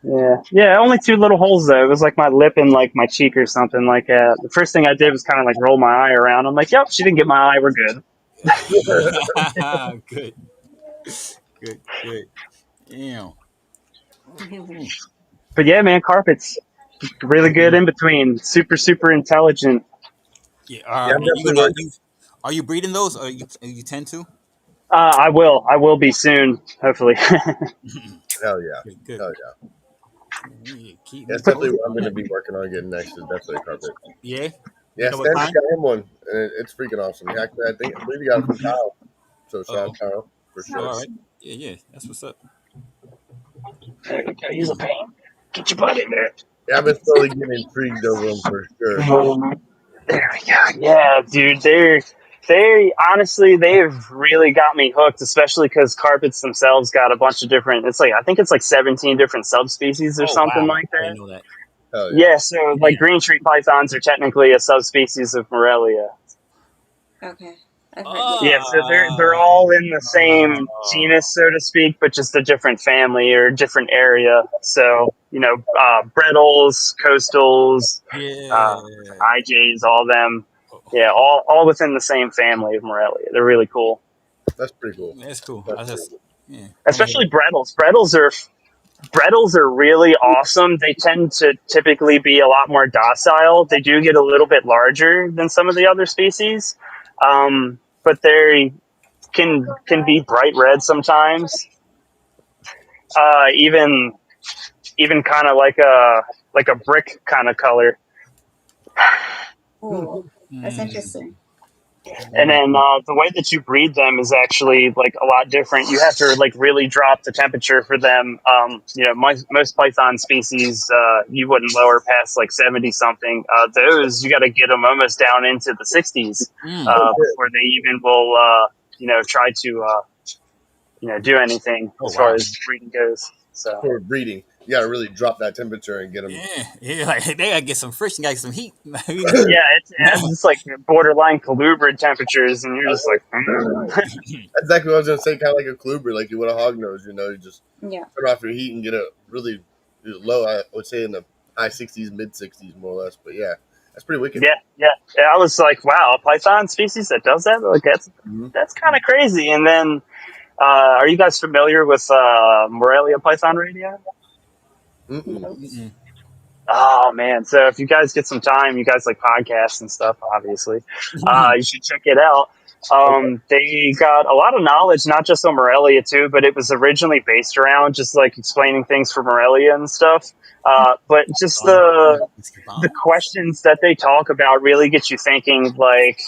Yeah, yeah. Only two little holes though. It was like my lip and like my cheek or something like that. The first thing I did was kind of like roll my eye around. I'm like, yep, she didn't get my eye. We're good. Good, good, good. Damn. Mm. But yeah, man, carpets really good in between. Super, super intelligent. Yeah. Yeah, I'm You definitely gonna working. you are you breeding those, or you tend to? I will be soon, hopefully. Hell yeah. Good, good. Hell yeah. Yeah, keep me That's definitely posted what I'm on going to that. be working on getting next is definitely a carpet. Yeah. You Yeah, know what Stan just kind? got him one, and it's freaking awesome. Actually, I believe he got it from Kyle. So shout out Oh. Kyle for Oh, sure. all right. Yeah, yeah. That's what's up. Gotta use a Mm. paint. Get your butt in there. Yeah, I've been slowly getting intrigued over him for sure. There we go. Yeah, dude, they honestly they've really got me hooked, especially because carpets themselves got a bunch of different. It's like I think it's like 17 different subspecies or Oh, something wow. like I that. didn't know that. Hell yeah. Yeah, so like Damn. green street pythons are technically a subspecies of Morelia. Okay. I've heard, yeah. Yeah, so they're Ah. all in the same genus, so to speak, but just a different family or different area. So Brettles, coastals, uh, Yeah. IJs, all them. Oh, Yeah, all within the same family of Morelia. They're really cool, That's pretty cool. that's cool. That's I pretty just cool. yeah. I'm gonna hit especially up. Brettles. Brettles are really awesome. They tend to typically be a lot more docile. They do get a little bit larger than some of the other species, but they can be bright red sometimes. Even kind of like a brick kind of color. Ooh, that's Mm. interesting. And Mm. then the way that you breed them is actually like a lot different. You have to like really drop the temperature for them. Most python species you wouldn't lower past like 70 something. Those you got to get them almost down into the 60s Mm. Oh shit. before they even will try to do anything Oh, as far wow. as breeding goes. So. For breeding, you got to really drop that temperature and get them. Yeah, yeah. Like they gotta get some friction, gotta get some heat. Yeah, it's like borderline colubrid temperatures, and you're just like, That's exactly what I was gonna say. Kind of like a Kluber, like you would a hog nose. You just Yeah. turn off your heat and get it really low. I would say in the high 60s, mid 60s, more or less. But yeah, that's pretty wicked. yeah, yeah. And I was like, wow, a python species that does that? Like Mm-hmm. that's kind of crazy. And then, are you guys familiar with Morelia python radio? Mm-mm. Nope. Mm-mm. Oh man! So if you guys get some time, you guys like podcasts and stuff, obviously, you should check it out. Okay. They got a lot of knowledge, not just on Morelia too, but it was originally based around just like explaining things for Morelia and stuff. But just the questions that they talk about really get you thinking. Like,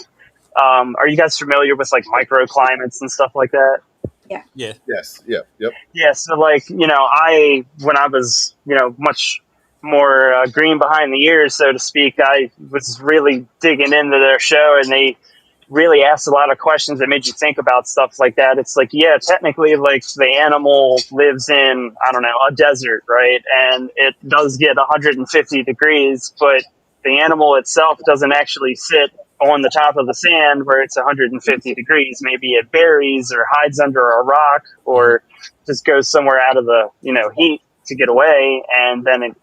are you guys familiar with like microclimates and stuff like that? Yeah. Yeah. Yes. Yep. Yep. Yeah, so like I when I was much more green behind the ears, so to speak, I was really digging into their show, and they really asked a lot of questions that made you think about stuff like that. It's like, yeah, technically, like the animal lives in I don't know a desert, right? And it does get 150 degrees, but the animal itself doesn't actually sit on the top of the sand where it's 150 degrees. Maybe it buries or hides under a rock Mm. or just goes somewhere out of the heat. to get away, and then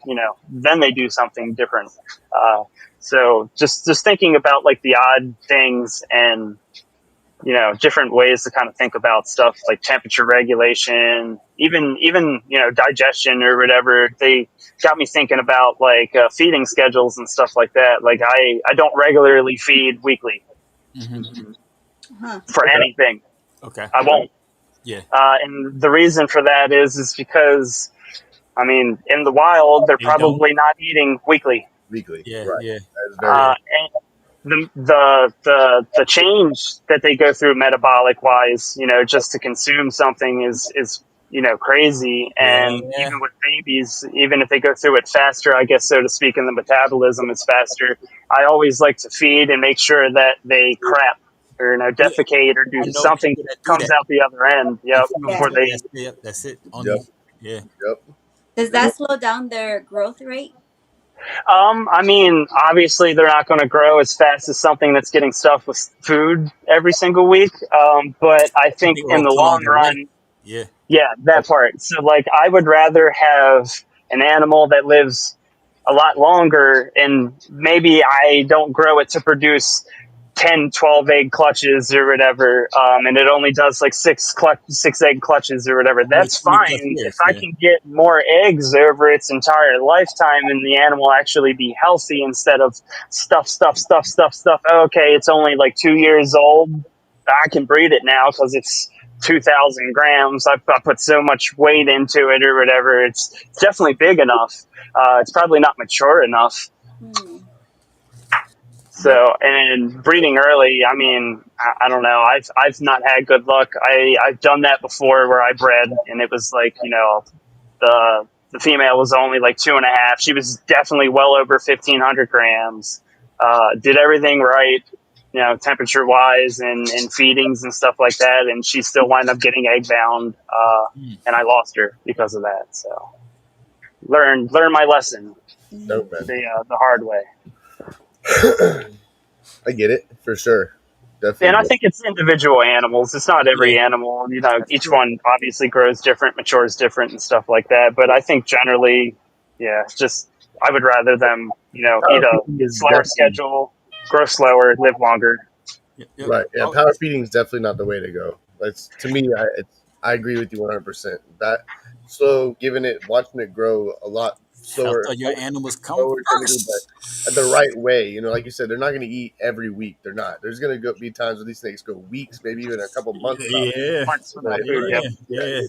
then they do something different. So just thinking about like the odd things and different ways to kind of think about stuff like temperature regulation, even digestion or whatever. They got me thinking about like feeding schedules and stuff like that. Like I don't regularly feed weekly Hmm. Huh. for Okay. anything. Okay. I won't. Yeah. And the reason for that is because I mean in the wild they're They don't. probably not eating weekly. Weekly, Yeah. right? Yeah. That is very And the change that they go through metabolic wise, just to consume something is crazy. And Yeah. even with babies, even if they go through it faster, I guess so to speak, and the metabolism is faster, I always like to feed and make sure that they crap or Yeah. defecate or I do know something people that do comes that. out the other end. Yep, Before before Yeah. they. that's it. yep, Only. Yeah. yep. Does And that slow down their growth rate? I mean, obviously they're not going to grow as fast as something that's getting stuffed with food every single week. But I I think think in will the long prolong their life. run, Yeah. yeah, that part. So like, I would rather have an animal that lives a lot longer, and maybe I don't grow it to produce 10, 12 egg clutches or whatever, and it only does like six egg clutches or whatever. Only That's 20+ fine if years. I Yeah. can get more eggs over its entire lifetime and the animal actually be healthy instead of stuff. Okay, it's only like 2 years old. I can breed it now because it's 2,000 grams. I put so much weight into it or whatever. It's definitely big enough. It's probably not mature enough. Hmm. So, yep. and breeding early, I mean, I don't know. I've not had good luck. I've done that before where I bred and it was like, the female was only like 2.5. She was definitely well over 1,500 grams. Did everything right, temperature wise and feedings and stuff like that. And she still wound up getting egg bound. Mm. And I lost her because of that. So learn my lesson No, Hmm. man. the hard way. I get it for sure. And Definitely I get think it's individual animals. It's not Yeah. every animal. Each it. one obviously grows different, matures different, and stuff like that. But I think generally, yeah, just I would rather them, eat Power a feeding is slower definitely schedule, grow slower, live longer. Yep. Yep. right. Yeah, Oh, power feeding is definitely not the way to go. It's to me, I agree with you 100%. That slow, giving it, watching it grow a lot health slower, of your animals come slower typically, first. but the right way. Like you said, they're not going to eat every week. They're not. There's going to be times where these snakes go weeks, maybe even a couple months without Yeah. Months without food. food. Yep. Yeah. Yeah.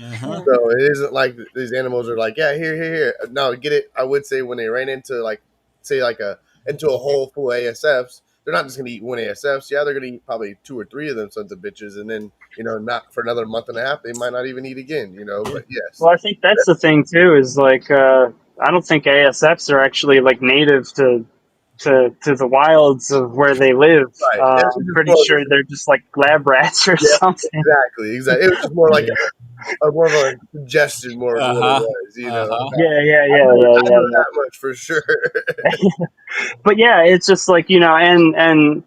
Uh-huh. Yeah. So it isn't like these animals are like, yeah, here. No, get it. I would say when they ran into like, say like into a whole full ASFs, they're not just gonna eat one ASFs. Yeah, they're gonna eat probably two or three of them sons of bitches, and then not for another month and a half, they might not even eat again. Yeah. But yes, Well, I think that's the thing too. Is like I don't think ASFs are actually like native to the wilds of where they live. right. It was I'm just pretty more, sure they're just like lab rats or yeah, something. exactly. It was just more like Yeah. more of a suggestion, more of Uh what it huh. was. Uh huh. I know that much for sure. But yeah, it's just like and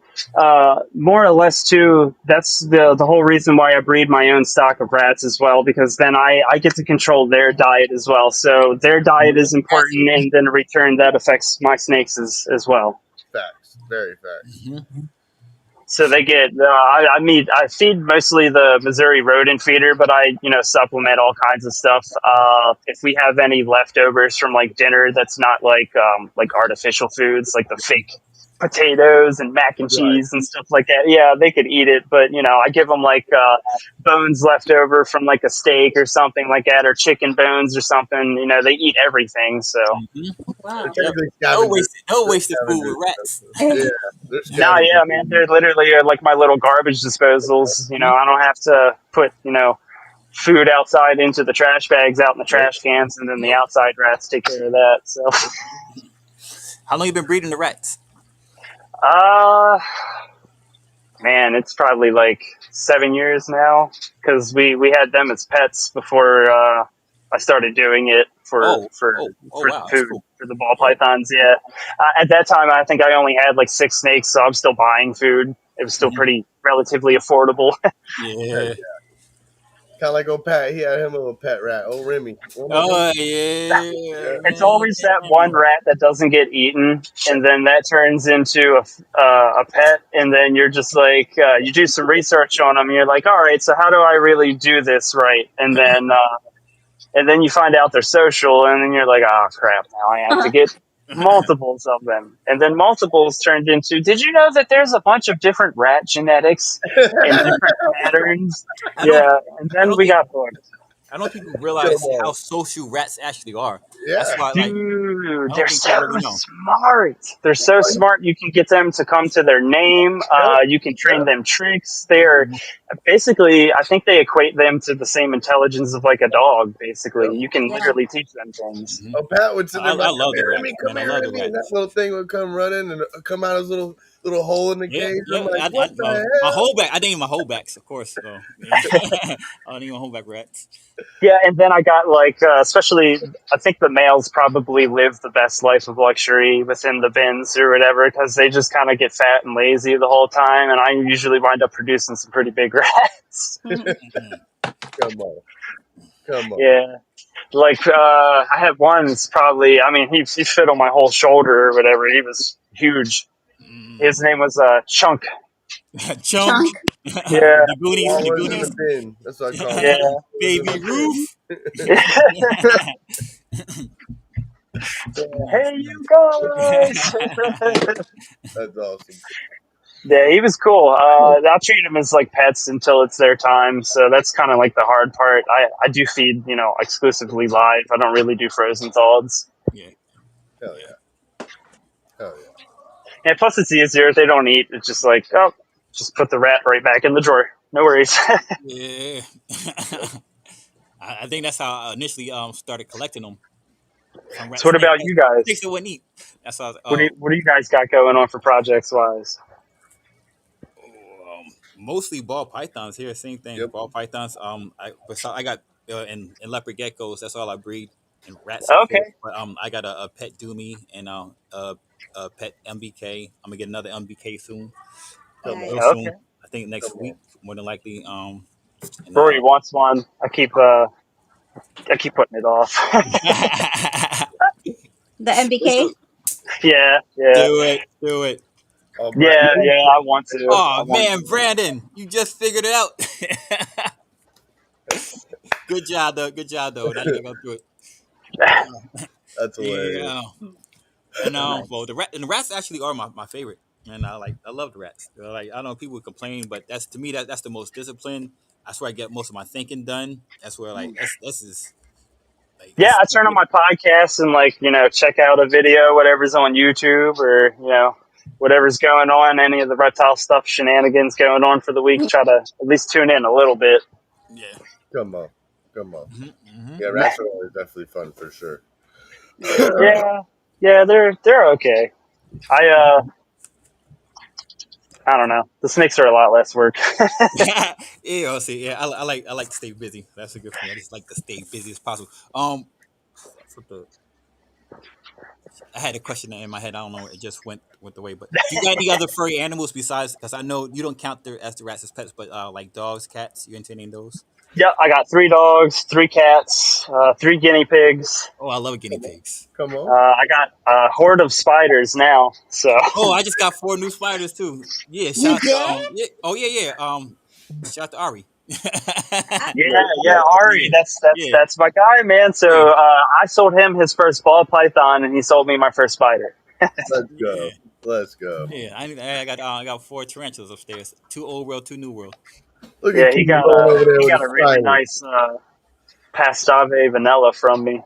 more or less too. That's the whole reason why I breed my own stock of rats as well, because then I get to control their diet as well. So their diet is important, and then in return that affects my snakes as well. Facts, very facts. Mm-hmm. So they get. I feed mostly the Missouri rodent feeder, but I supplement all kinds of stuff. If we have any leftovers from like dinner, that's not like artificial foods, like the fake potatoes and mac and Right. cheese and stuff like that. Yeah, they could eat it, but I give them like bones left over from like a steak or something like that, or chicken bones or something. They eat everything. So Mm-hmm. They're Wow. Yep. technically No scavengers. wasted. No They're wasted food with scavengers. rats. Yeah, they're no, scavengers. yeah, man, they're literally like my little garbage disposals. Mhm. I don't have to put food outside into the trash bags out in the Nope. trash cans, and then the Nope. outside rats take care of that. So, How long you been breeding the rats? uh, man, it's probably like 7 years now because we had them as pets before I started doing it for Oh. for Oh. Oh. for the Wow. That's food cool. for the ball Yeah. pythons. Yeah, at that time I think I only had like 6 snakes, so I'm still buying food. It was still Mhm. pretty relatively affordable. Yeah. Kind of like old Pat. He had him a little pet rat. Old Remy. Remember? Oh yeah, Yeah. It's always that one man. rat that doesn't get eaten, and then that turns into a pet, and then you're just like you do some research on them. You're like, all right, so how do I really do this right? And then you find out they're social, and then you're like, oh crap, now I have to get multiples of them, and then multiples turned into. Did you know that there's a bunch of different rat genetics and different patterns? I don't. Yeah, and I then don't we think. got bored. I don't think people Come realize how on. social rats actually are. That's Yeah. why, like, Dude, I they're don't think people so really know. smart. They're so smart. You can get them to come to their name. Yep. You can train Yep. them tricks. They're basically, I think they equate them to the same intelligence of like a dog. Yep. Basically, you can Yeah. literally teach them things. Hmm. Oh, Pat would sit there and be I like, "Come love the here to me, rats, come man. I here love to the me," and that rats. little thing would come running and come out his little hole in the Yeah, cage. I'm yeah. like, "What the My hell?" holdback. I think my holdbacks, of course. So yeah. I don't even holdback rats. Yeah, and then I got like, especially, I think the males probably live the best life of luxury within the bins or whatever because they just kind of get fat and lazy the whole time, and I usually wind up producing some pretty big rats. Mhm. Come on, come on. Yeah. Like I had one. It's probably. I mean, he fit on my whole shoulder or whatever. He was huge. His Mm. name was Chunk. Chunk. Chunk. Yeah, The He Goonies. The always in the Goonies. bin. That's what I call him. yeah. He always in Baby the bin. Ruth. Hey, Nice, you guys. That's awesome. Yeah, he was cool. I'll treat him as like pets until it's their time. So that's kind of like the hard part. I do feed, exclusively live. I don't really do frozen thaweds. yeah, Hell yeah, yeah. Hell yeah. And plus, it's easier. If they don't eat, it's just like, oh, just put the rat right back in the drawer. No worries. yeah. I think that's how I initially started collecting them. Some So, what snake about you guys? snakes that wouldn't eat. That's how I was like, What do you guys got going on for projects wise? mostly ball pythons here. Same thing, Yep. ball pythons. I got and leopard geckos. That's all I breed. And rats, of course. Okay. But I got a pet Doomy and a pet MBK. I'm gonna get another MBK soon. Come Real on. Nice. soon. Okay. I think Come next week, on. more than likely. And Rory wants one. I keep putting it off. The it's MBK. Yeah, yeah, do it. Oh, Brad. yeah, yeah. I want to. I Oh want man, to. Brandon, you just figured it out. Good job, though. Good job, though. Now you gotta go through it. That's hilarious. Yeah. And well, Nice. the rats actually are my favorite. And I love the rats. Like I don't know, people would complain, but that's to me that's the most disciplined. That's where I get most of my thinking done. That's where like this is like Yeah, this. I turn on my podcast and check out a video, whatever's on YouTube or whatever's going on, any of the reptile stuff, shenanigans going on for the week. Try to at least tune in a little bit. Yeah. Come on. Come on. Hmm. Hmm. Yeah, rats are always definitely fun for sure. Yeah, yeah, they're okay. I I don't know. The snakes are a lot less work. Yeah, I'll see. Yeah, I like to stay busy. That's a good for me. I just like to stay busy as possible. For the I had a question in my head. I don't know. It just went away. But do you got any other furry animals besides? Because I know you don't count the rats as pets, but like dogs, cats. You into any of those? Yep, I got 3 dogs, 3 cats, 3 guinea pigs. Oh, I love guinea pigs. Come on. I got a horde of spiders now. So Oh, I just got 4 new spiders too. Yeah, You shout out to did? yeah. Oh yeah. Shout out to Ari. I, yeah, Let's yeah, go. Ari, Yeah, that's yeah, that's my guy, man. So yeah, I sold him his first ball python, and he sold me my first spider. Let's go. yeah, Let's go. yeah. I got 4 tarantulas upstairs. 2 old world, 2 new world. Look Yeah, at you going over there he with got the a really spider. nice Pastave vanilla from me.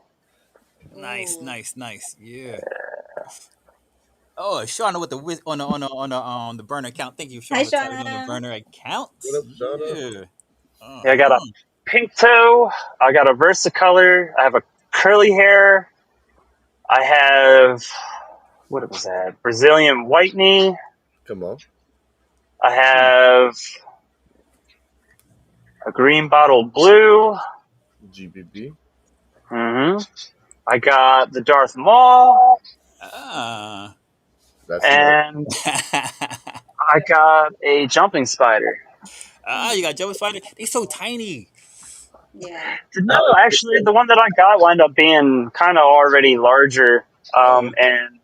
Nice, ooh. nice, nice. Yeah. Oh, Shauna with the on the burner account. Thank you, Hi, Shauna, for tapping me on the Shauna. burner account. What up, Shauna? Yeah. Yeah, I got a Uh-huh. pink toe. I got a versicolor. I have a curly hair. I have what was that? Brazilian white knee. Come on. I have a green bottle blue. GBB. Hmm. I got the Darth Maul, Ah. That's nice. and I got a jumping spider. You got Joe Spider. They so tiny. Yeah. No, actually, the one that I got wound up being kind of already larger, Oh, and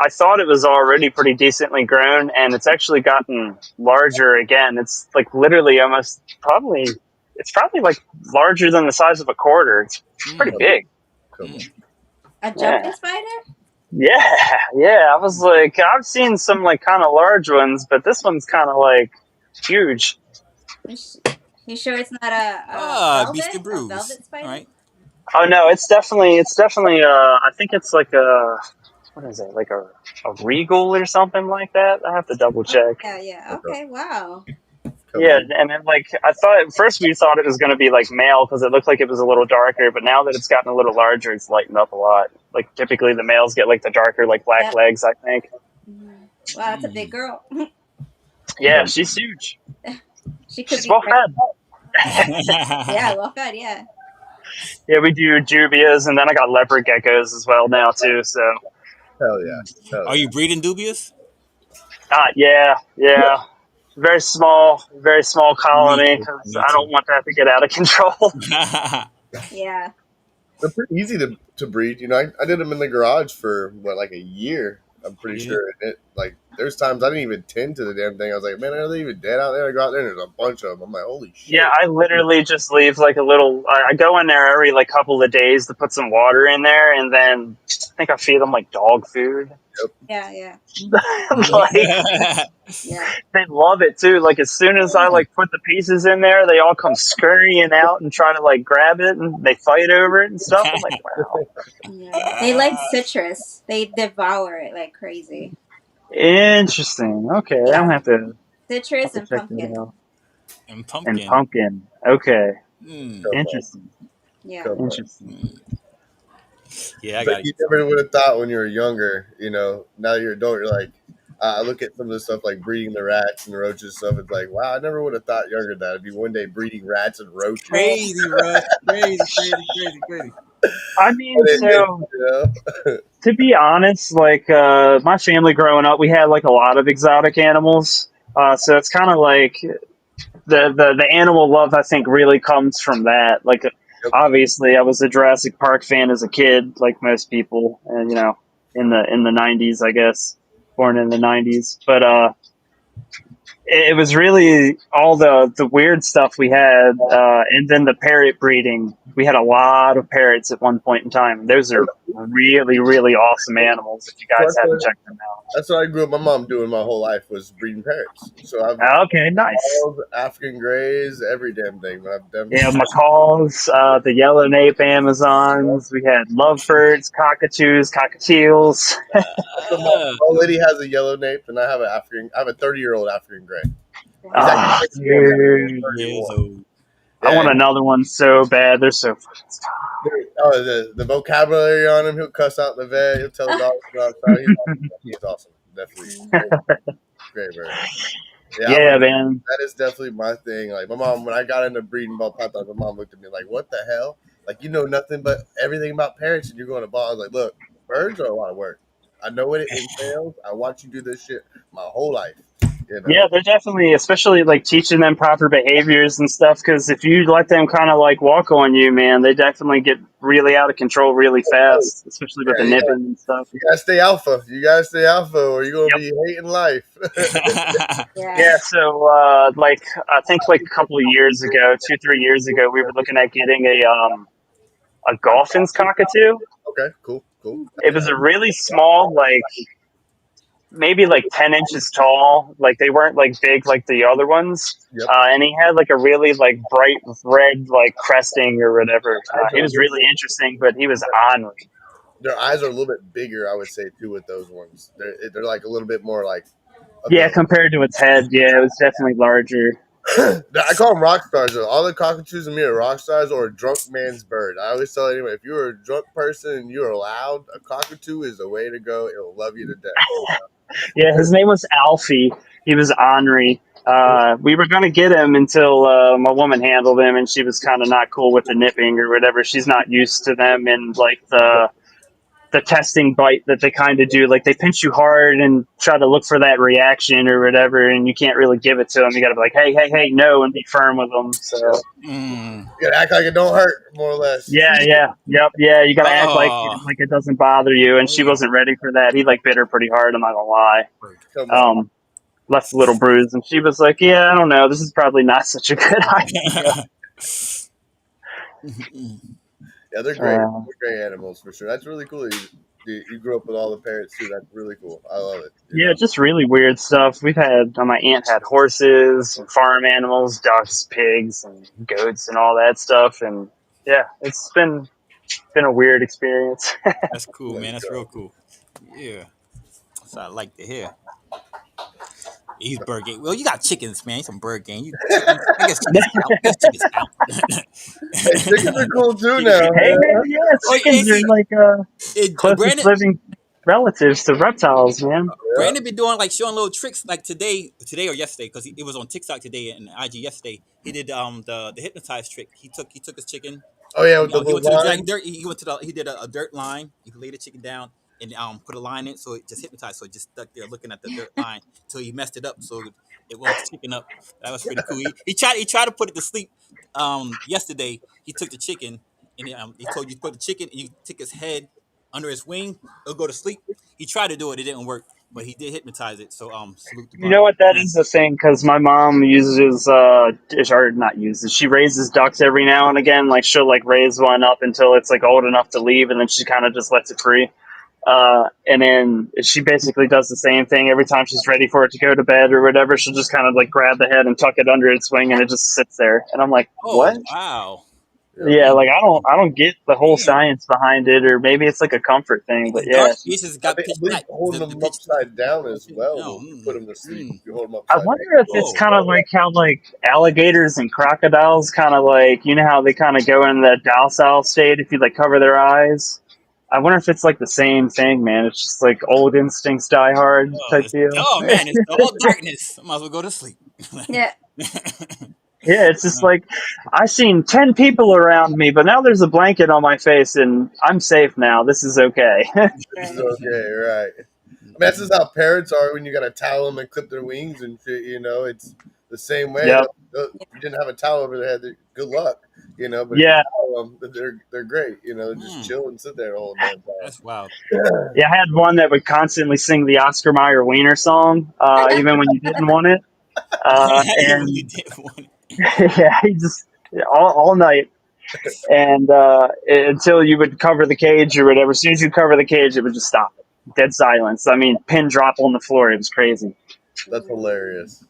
I thought it was already pretty decently grown, and it's actually gotten larger again. It's like literally almost probably, it's probably like larger than the size of a quarter. It's pretty mm, Come on, big. come on. mm. A Yeah, jumping spider? yeah. I was like, I've seen some like kind of large ones, but this one's kind of like huge. You, sh- you sure it's not a Beastie velvet? A Brews. velvet All spider? right. Oh no, it's definitely. I think it's like a what is it? Like a regal or something like that. I have to double Oh, check. yeah, yeah. Okay, Okay, wow. come Yeah, on. and then like I thought at first we thought it was going to be like male because it looked like it was a little darker, but now that it's gotten a little larger, it's lightened up a lot. Like typically the males get like the darker like black Yeah. legs, I think. Mhm. Wow, that's a big girl. Yeah, Come she's huge. She could She's be well great. fed. Yeah, well fed, yeah. Yeah, we do dubias, and then I got leopard geckos as well now too. So, hell yeah, hell Are you breeding dubious? yeah, very small Me colony too. because Me I don't too. want that to get out of control. Yeah. they're pretty easy to breed. I did them in the garage for what, like a year. I'm pretty Yeah. sure. Like there's times I didn't even tend to the damn thing. I was like, man, are they even dead out there? I go out there and there's a bunch of them. I'm like, holy Yeah, shit. I literally just leave like a little. I go in there every like couple of days to put some water in there, and then I think I feed them like dog food. Yep. Yeah, yeah. Like Yeah. they love it too. Like as soon as I like put the pieces in there, they all come scurrying out and try to like grab it, and they fight over it and stuff. I'm like, wow, Yeah. They like citrus. They devour it like crazy. interesting. Okay, I'm gonna Yeah. have Citrus to and check that pumpkin. out. And And pumpkin. pumpkin. Okay, Mm, Come on, interesting, Yeah. come on. interesting. mm. Yeah, I But gotta you get some. never would have thought when you were younger. Now that you're adult, you're like, I look at some of the stuff like breeding the rats and the roaches and stuff. It's like, wow, I never would have thought younger that I'd be one day breeding rats and roaches. Crazy, bro. Crazy, crazy, crazy, crazy. I mean, so You know? to be honest, like my family growing up, we had like a lot of exotic animals. So it's kind of like the animal love. I think really comes from that. Like Yep. obviously, I was a Jurassic Park fan as a kid, like most people, and in the '90s, I guess, born in the '90s. But it was really all the weird stuff we had, and then the parrot breeding. We had a lot of parrots at one point in time. Those are really, really awesome animals. If you So guys haven't checked them that's what I grew up. My mom doing my whole life was breeding parrots. So I've out. Okay, nice. all the African grays, every damn thing. But I've done. Yeah, macaws, the yellow nape Amazons. We had lovebirds, cockatoos, cockatiels. So my lady has a yellow nape, and I have an African. I have a 30-year-old African gray. He's actually Ah, 31 now. dude. 30 years 31. old. I Yeah. want another one so bad. They're so fucking Oh, the vocabulary on him. He'll cuss out in the vet. He'll tell the dogs to go outside. He's awesome. He's awesome. Definitely great, great bird. Yeah, yeah, man. that is definitely my thing. Like my mom, when I got into breeding ball pythons, my mom looked at me like, "What the hell? Like you know nothing but everything about parrots, and you're going to ball." I was like, "Look, birds are a lot of work. I know what it entails. I watch you do this shit my whole life. You Yeah, know, they're definitely, especially like teaching them proper behaviors and stuff. Because if you let them kind of like walk on you, man, they definitely get really out of control really fast, especially with the yeah, nipping and stuff. you gotta stay alpha. You gotta stay alpha, or you're gonna Yep. be hating life." Yeah. Yeah. So, like, I think like a couple of years ago, 2, 3 years ago, we were looking at getting a Golfin's cockatoo. Okay, cool, cool. It was a really small, like maybe like 10 inches tall. Like they weren't like big like the other ones. Yep. And he had like a really like bright red like cresting or whatever. He was really interesting, but he was ornery. Their eyes are a little bit bigger, I would say, too. With those ones, they're like a little bit more like of Yeah, the. compared to its head, yeah, it was definitely larger. I call them rock stars. Though. All the cockatoos in me are rock stars or a drunk man's bird. I always tell anyone if you're a drunk person and you're loud, a cockatoo is the way to go. It'll love you to death. Yeah, his name was Alfie. He was ornery. We were going to get him until my woman handled him, and she was kind of not cool with the nipping or whatever. She's not used to them in like the testing bite that they kind of do. Like they pinch you hard and try to look for that reaction or whatever, and you can't really give it to them. You got to be like, hey, hey, hey, no, and be firm with them. So Mm. You gotta act like it don't hurt, more or less. yeah, yeah, yep, yeah. You got to act Oh, like it doesn't bother you. And she hey, wasn't ready for that. He like bit her pretty hard. I'm not gonna lie. bird. Come on. Um, left a little bruise, and she was like, yeah, I don't know. This is probably not such a good idea. Yeah, they're great. Uh, They're great animals for sure. That's really cool. You grew up with all the parrots too. That's really cool. I love it. You Yeah, know. just really weird stuff. We've had my aunt had horses, and farm animals, ducks, pigs, and goats, and all that stuff. And yeah, it's been a weird experience. That's cool, Let's man. That's real go. cool. Yeah, that's what I like to hear. He's bird game. Well, you got chickens, man. Some bird game. You chickens. I guess chickens out. I guess chickens out. Hey, chickens are cool too Chicken- now. Hey man, Yeah. yeah, oh, yeah, chickens are see, like closest Brandon. living relatives to reptiles, man. Yeah. Brandon been doing like showing little tricks like today or yesterday because it was on TikTok today and IG yesterday. He did the hypnotized trick. He took his chicken. Oh yeah, with You the know, he little went to the dry line. dirt. He went to the he did a dirt line. He laid the chicken down and put a line in so it just hypnotized. So it just stuck there looking at the dirt line until he messed it up. So it woke the chicken up. That was pretty cool. He tried to put it to sleep. Yesterday he took the chicken and he told you to put the chicken and you took his head under his wing. It'll go to sleep. He tried to do it. It didn't work, but he did hypnotize it. So salute to You know Brian. what? That is the thing because my mom uses or not uses. She raises ducks every now and again. Like she'll like raise one up until it's like old enough to leave, and then she kind of just lets it free. And then she basically does the same thing every time she's ready for it to go to bed or whatever. She'll just kind of like grab the head and tuck it under its wing, and it just sits there. And I'm like, what? Oh wow. Yep. Yeah, Mm, like I don't get the whole damn. science behind it, or maybe it's like a comfort thing. But It's yeah, dark. This has got I pitch believe black. holding The them pitch. upside down as well No. will put them to sleep. Mm. You hold them I upside down. wonder if it's Oh. kind of like how like alligators and crocodiles kind of like how they kind of go in the docile state if you like cover their eyes. I wonder if it's like the same thing, man. It's just like old instincts die hard type deal. Oh man, it's all darkness. I might as well go to sleep. Yeah. Yeah, it's just like I seen 10 people around me, but now there's a blanket on my face and I'm safe now. This is okay. This is Right. okay, right? I mean, that's just how parrots are when you gotta towel them and clip their wings and shit. You know, it's the same way. Yep. If you didn't have a towel over their head, good luck. You know, but if you Yeah. towel them, they're great. You know, just Mm, chill and sit there the whole damn that's wild. time. Yeah, I had one that would constantly sing the Oscar Mayer Wiener song, even when you didn't want it. Even when you And did one. yeah, he just all night. And until you would cover the cage or whatever. As soon as you cover the cage, it would just stop. Dead silence. I mean, pin drop on the floor. It was crazy. That's hilarious.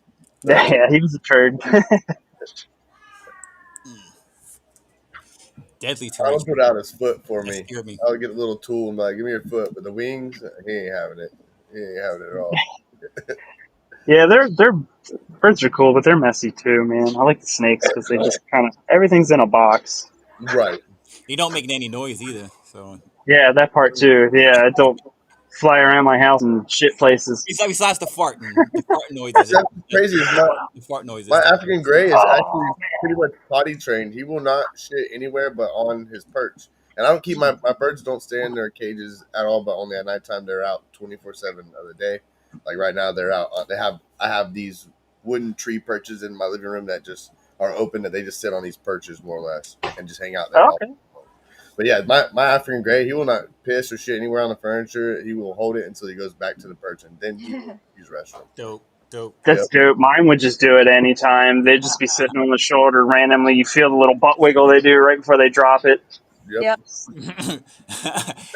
That is, Yeah, he was a turd. Mm, deadly I would put tarantula. out his foot for That me. scared me. I would get a little tool and be like, give me your foot. But the wings, he ain't having it. He ain't having it at all. Yeah, they're birds are cool, but they're messy too, man. I like the snakes because they just kind of everything's in a box. Right. They don't make any noise either. So Yeah, that part too. Yeah, it don't fly around my house and shit places. besides the farting, the fart noises. That's crazy. Is The fart noises. my The African gray is actually pretty much potty trained. He will not shit anywhere but on his perch. And I don't keep my birds don't stay in their cages at all, but only at nighttime. They're out 24/7 of the day. Like right now, they're out. I have these wooden tree perches in my living room that just are open that they just sit on these perches more or less and just hang out there all. Okay. But yeah, my African gray, he will not piss or shit anywhere on the furniture. He will hold it until he goes back to the perch, and then he will use the restroom. dope, dope. Yep. That's dope. Mine would just do it anytime. They'd just be sitting on the shoulder randomly. You feel the little butt wiggle they do right before they drop it. Yep. Yep. Now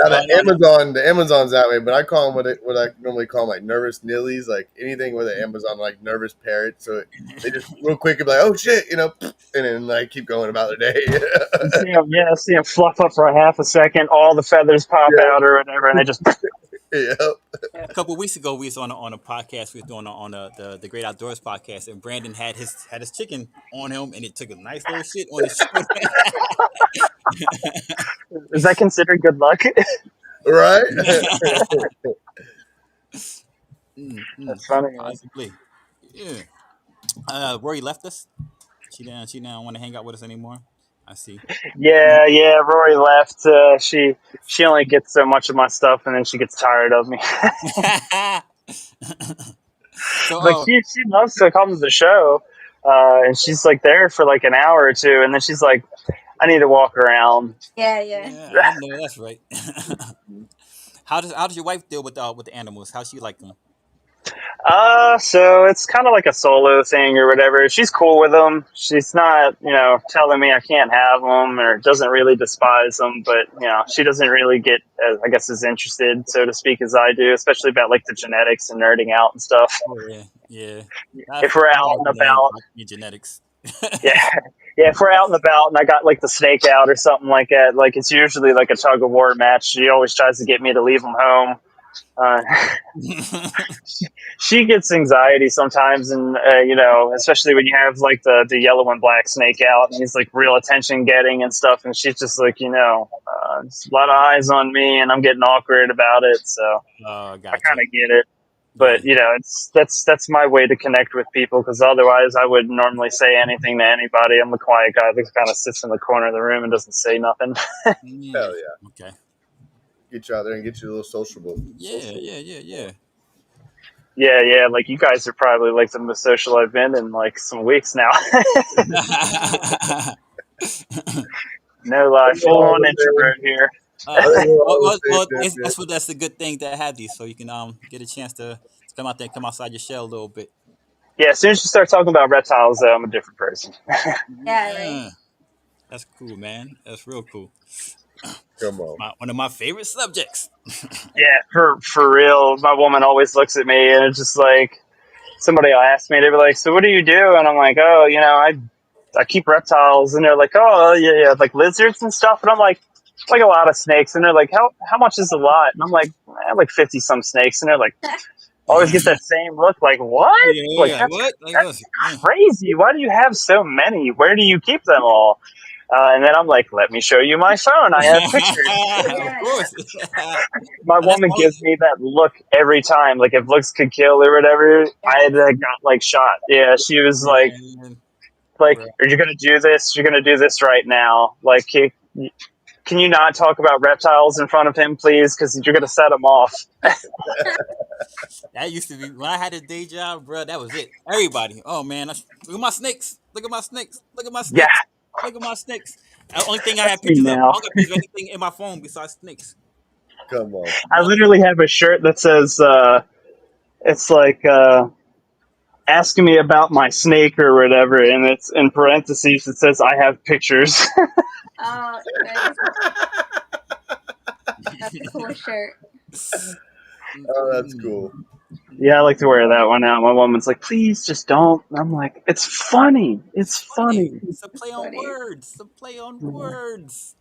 Oh no, no. The Amazon's that way, but I call them what I normally call them like nervous nillies, like anything with an Amazon, like nervous parrot. So they just real quick be like, oh shit, you know, and then like keep going about their day. You see them, yeah, see them fluff up for a half a second, all the feathers pop Yeah, out or whatever, and they just. yep. A couple of weeks ago, we was on a podcast. We was doing on the Great Outdoors podcast, and Brandon had his chicken on him, and it took a nice little shit on his shoulder. Is that considered good luck? Right. That's funny, man. Possibly, yeah. Rory left us. She didn't want to hang out with us anymore. I see. Yeah, yeah. Rory left. She only gets so much of my stuff, and then she gets tired of me. So, Like she loves to come to the show, and she's like there for like an hour or two, and then she's like, "I need to walk around." Yeah, yeah. yeah, I know that's right. How does your wife deal with the animals? How she like them? So it's kind of like a solo thing or whatever. She's cool with them. She's not, telling me I can't have them or doesn't really despise them, but she doesn't really get, I guess, as interested, so to speak, as I do, especially about like the genetics and nerding out and stuff. Oh yeah, yeah. I If we're I out like and knowing about, about your genetics. yeah, yeah, if we're out and about and I got like the snake out or something like that, like it's usually like a tug of war match. She always tries to get me to leave them home. Uh, she gets anxiety sometimes, and especially when you have like the yellow and black snake out, and he's like real attention getting and stuff, and she's just like just a lot of eyes on me, and I'm getting awkward about it, so Oh, I kind gotcha. of get it. Yeah. But it's that's my way to connect with people because otherwise I would normally say anything to anybody. I'm the quiet guy that kind of sits in the corner of the room and doesn't say nothing. Yeah. Hell yeah. Okay. Get you out there and get you a little sociable. Yeah. Social. Yeah. Yeah. Yeah. Yeah, yeah. Like you guys are probably like the most social I've been in like some weeks now. No lie, Are we full all on the same? introvert here. I think we're all the Well, same, champion. that's the good thing to have these, so you can get a chance to come out there, come outside your shell a little bit. Yeah, as soon as you start talking about reptiles, I'm a different person. Yeah, right. Yeah, that's cool, man. That's real cool. Come on. One of my favorite subjects. Yeah, for real. My woman always looks at me and it's just like somebody will ask me, they be like, "So what do you do?" And I'm like, "Oh, I keep reptiles." And they're like, "Oh, yeah, yeah, like lizards and stuff." And I'm like a lot of snakes. And they're like, "How much is a lot?" And I'm like, "I have like 50 some snakes." And they're like, always get that same look, like what? Like Yeah, like that's what? Like that's us. crazy. Why do you have so many? Where do you keep them all? And then I'm like, let me show you my phone. I have pictures. Of Yeah, yeah. course. My And that's woman all. gives me that look every time. Like if looks could kill or whatever, I Yeah. had got like shot. Yeah, she was Man, like, bro. are you gonna do this? You're gonna do this right now. Like, can you not talk about reptiles in front of him, please? Because you're gonna set him off. That used to be when I had a day job, bro. That was it. Everybody. Oh man, look at my snakes. Look at my snakes. Look at my Yeah, snakes. Look at my snakes. The only thing I have that's me pictures of. I now. don't got pictures of anything in my phone besides snakes. Come on. I Nothing. literally have a shirt that says, it's like, asking me about my snake or whatever, and it's in parentheses. It says I have pictures. Oh, nice. That's a cool shirt. Oh, that's cool. Yeah, I like to wear that one out. My woman's like, please just don't. And I'm like, it's funny. It's It's funny. funny. It's a play on Funny. words. It's a play on words.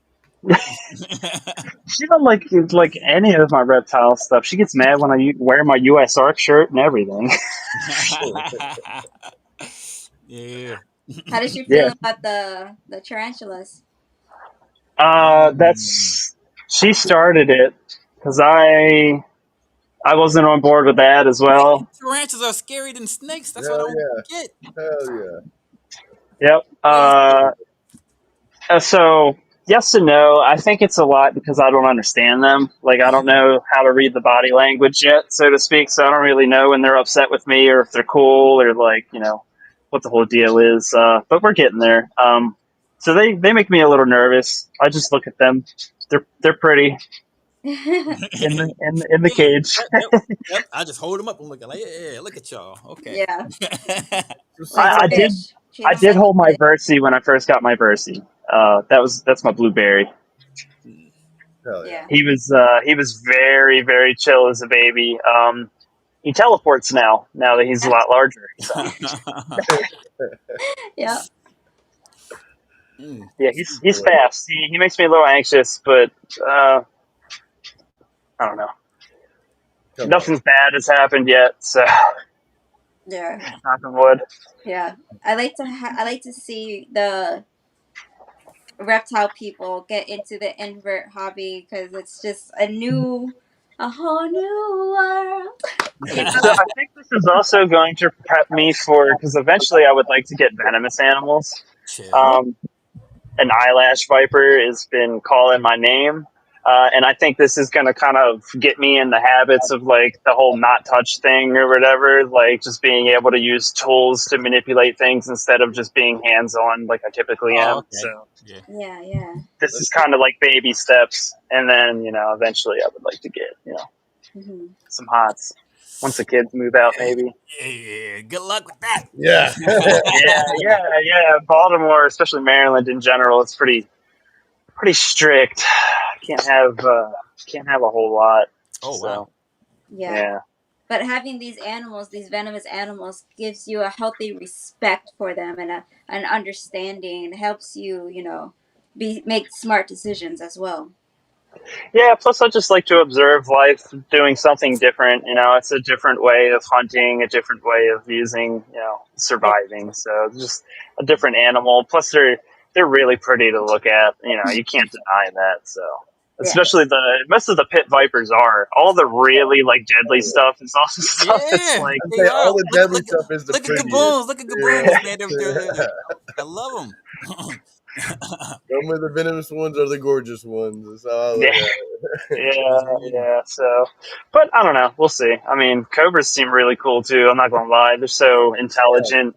She don't like any of my reptile stuff. She gets mad when I wear my U.S. Ark shirt and everything. Yeah. How did you Yeah, feel about the tarantulas? Mm. that's she started it because I wasn't on board with that as Man, well. tarantulas are scarier than snakes. That's what I Hell don't yeah. get. Hell yeah. Yep. Way scary. So yes and no. I think it's a lot because I don't understand them. Like I don't know how to read the body language yet, so to speak. So I don't really know when they're upset with me or if they're cool or like what the whole deal is. But we're getting there. So they make me a little nervous. I just look at them. They're pretty in the Yeah. cage. Yep, yep, yep. I just hold them up and look like, yeah, look at y'all. Okay. Yeah, So see like I, the I something. did fish. Treat I them did like hold a my fish. Versi when I first got my Versi. That's my blueberry. Hell yeah. Yeah. He was very very chill as a baby. He teleports now that he's a lot larger. So Yeah. Mm. yeah, he's fast. He makes me a little anxious, but I don't know. Come on. Nothing bad has happened yet, so Yeah. knock on wood. Yeah. I like to see the reptile people get into the invert hobby because it's just a whole new world. You So know? I think this is also going to prep me for because eventually I would like to get venomous animals. Chill. Um, an eyelash viper has been calling my name. And I think this is going to kind of get me in the habits of like the whole not touch thing or whatever, like just being able to use tools to manipulate things instead of just being hands on like I typically Oh, am. okay. So Yeah. Yeah, yeah. this That's is kind of like baby steps. And then, eventually I would like to get, Hmm. some hots once the kids move out, maybe. Yeah, yeah. Good luck with that. yeah. Yeah, yeah, yeah. Baltimore, especially Maryland in general, it's pretty strict. Can't have a whole lot. Oh wow. So Yeah. yeah, But having these animals, these venomous animals, gives you a healthy respect for them and an understanding. It helps you, make smart decisions as well. yeah. Plus, I just like to observe life doing something different. It's a different way of hunting, a different way of using, Yeah. surviving. So it's just a different animal. Plus, they're really pretty to look at. You can't deny that. So. Yeah. Especially most of the pit vipers are all the really like deadly stuff is also stuff that's Yeah, like I'd they say are. all the Look, deadly look, stuff is the look at prettiest. Gaboons. Look at Yeah. Gaboons, man. I love them. Some of the venomous ones are the gorgeous ones. That's how I look yeah. at it. Yeah, yeah. So, but I don't know. We'll see. I mean, cobras seem really cool too. I'm not gonna lie; they're so intelligent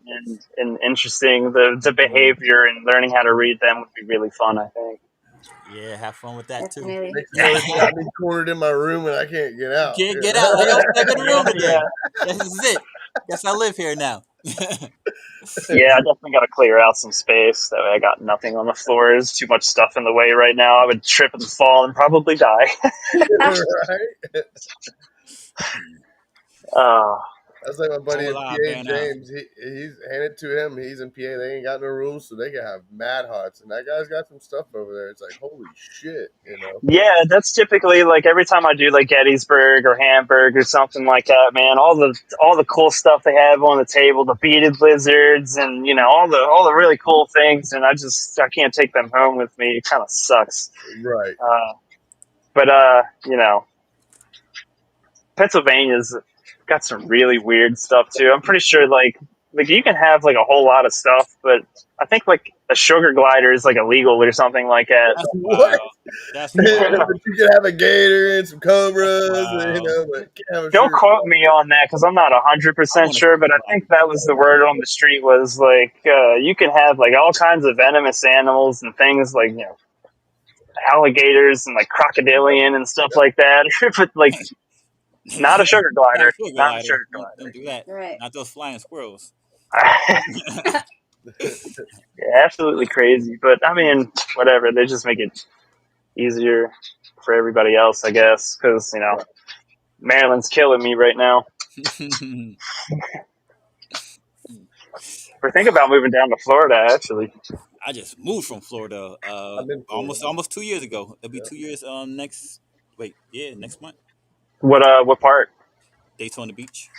and interesting. The behavior and learning how to read them would be really fun. I think. Yeah, have fun with that too. Definitely. Next thing you know, it's got me cornered in my room and I can't get You out. can't get out. Like, okay, I go to the Yeah, room today. yeah, This is it. Guess I live here now. yeah. I definitely got to clear out some space. That way, I got nothing on the floor. There's too much stuff in the way right now. I would trip and fall and probably die. Right? uh, That's like my buddy Whole in lot PA, ban out. James. He's handed to him. He's in PA. They ain't got no rules, so they can have mad hots. And that guy's got some stuff over there. It's like, holy shit. Yeah, that's typically like every time I do like Gettysburg or Hamburg or something like that, man. All the cool stuff they have on the table, the beaded lizards, and all the really cool things, and I can't take them home with me. It kind of sucks. Right. Uh, but Pennsylvania's got some really weird stuff too. I'm pretty sure like you can have like a whole lot of stuff, but I think like a sugar glider is like illegal or something like that. That's What? wild. That's But wild. you can have a gator and some That's cobras, wild. but you can't have a Don't sugar. quote me on that because I'm not hundred I percent want to sure, see but I wild. think that was the word on the street was like you can have like all kinds of venomous animals and things like alligators and like crocodilian and stuff like that, but like not a sugar Not a glider, sugar not a glider. sugar Don't do that. Right. Not those flying squirrels. glider. Yeah, absolutely crazy, but I mean, whatever. They just make it easier for everybody else, I guess, because Maryland's killing me right now. We're thinking about moving down to Florida, actually. I just moved from Florida I'm in Florida. almost 2 years ago. It'll be Yeah. 2 years next next month. What part? Daytona Beach.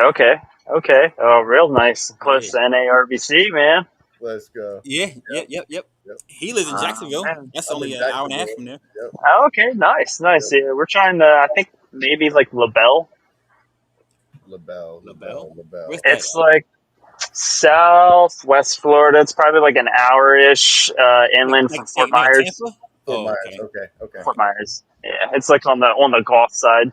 Okay, okay. Oh, real nice, close Yeah. to NARBC, man. Let's go. Yeah, Yep. yep. Yep. He lives in Oh Jacksonville. man. That's I'm in only an hour and a half Jacksonville. from there. Yep. Oh, okay, nice, nice. Yep. Yeah, we're trying to. I think maybe like LaBelle. LaBelle. LaBelle. LaBelle. LaBelle. Where's that? It's like Southwest Florida. It's probably like an hour ish inland from Fort Near Myers. Tampa? Fort Oh, Myers. okay. Okay. Okay. Fort Myers. Yeah, it's like on the Gulf side.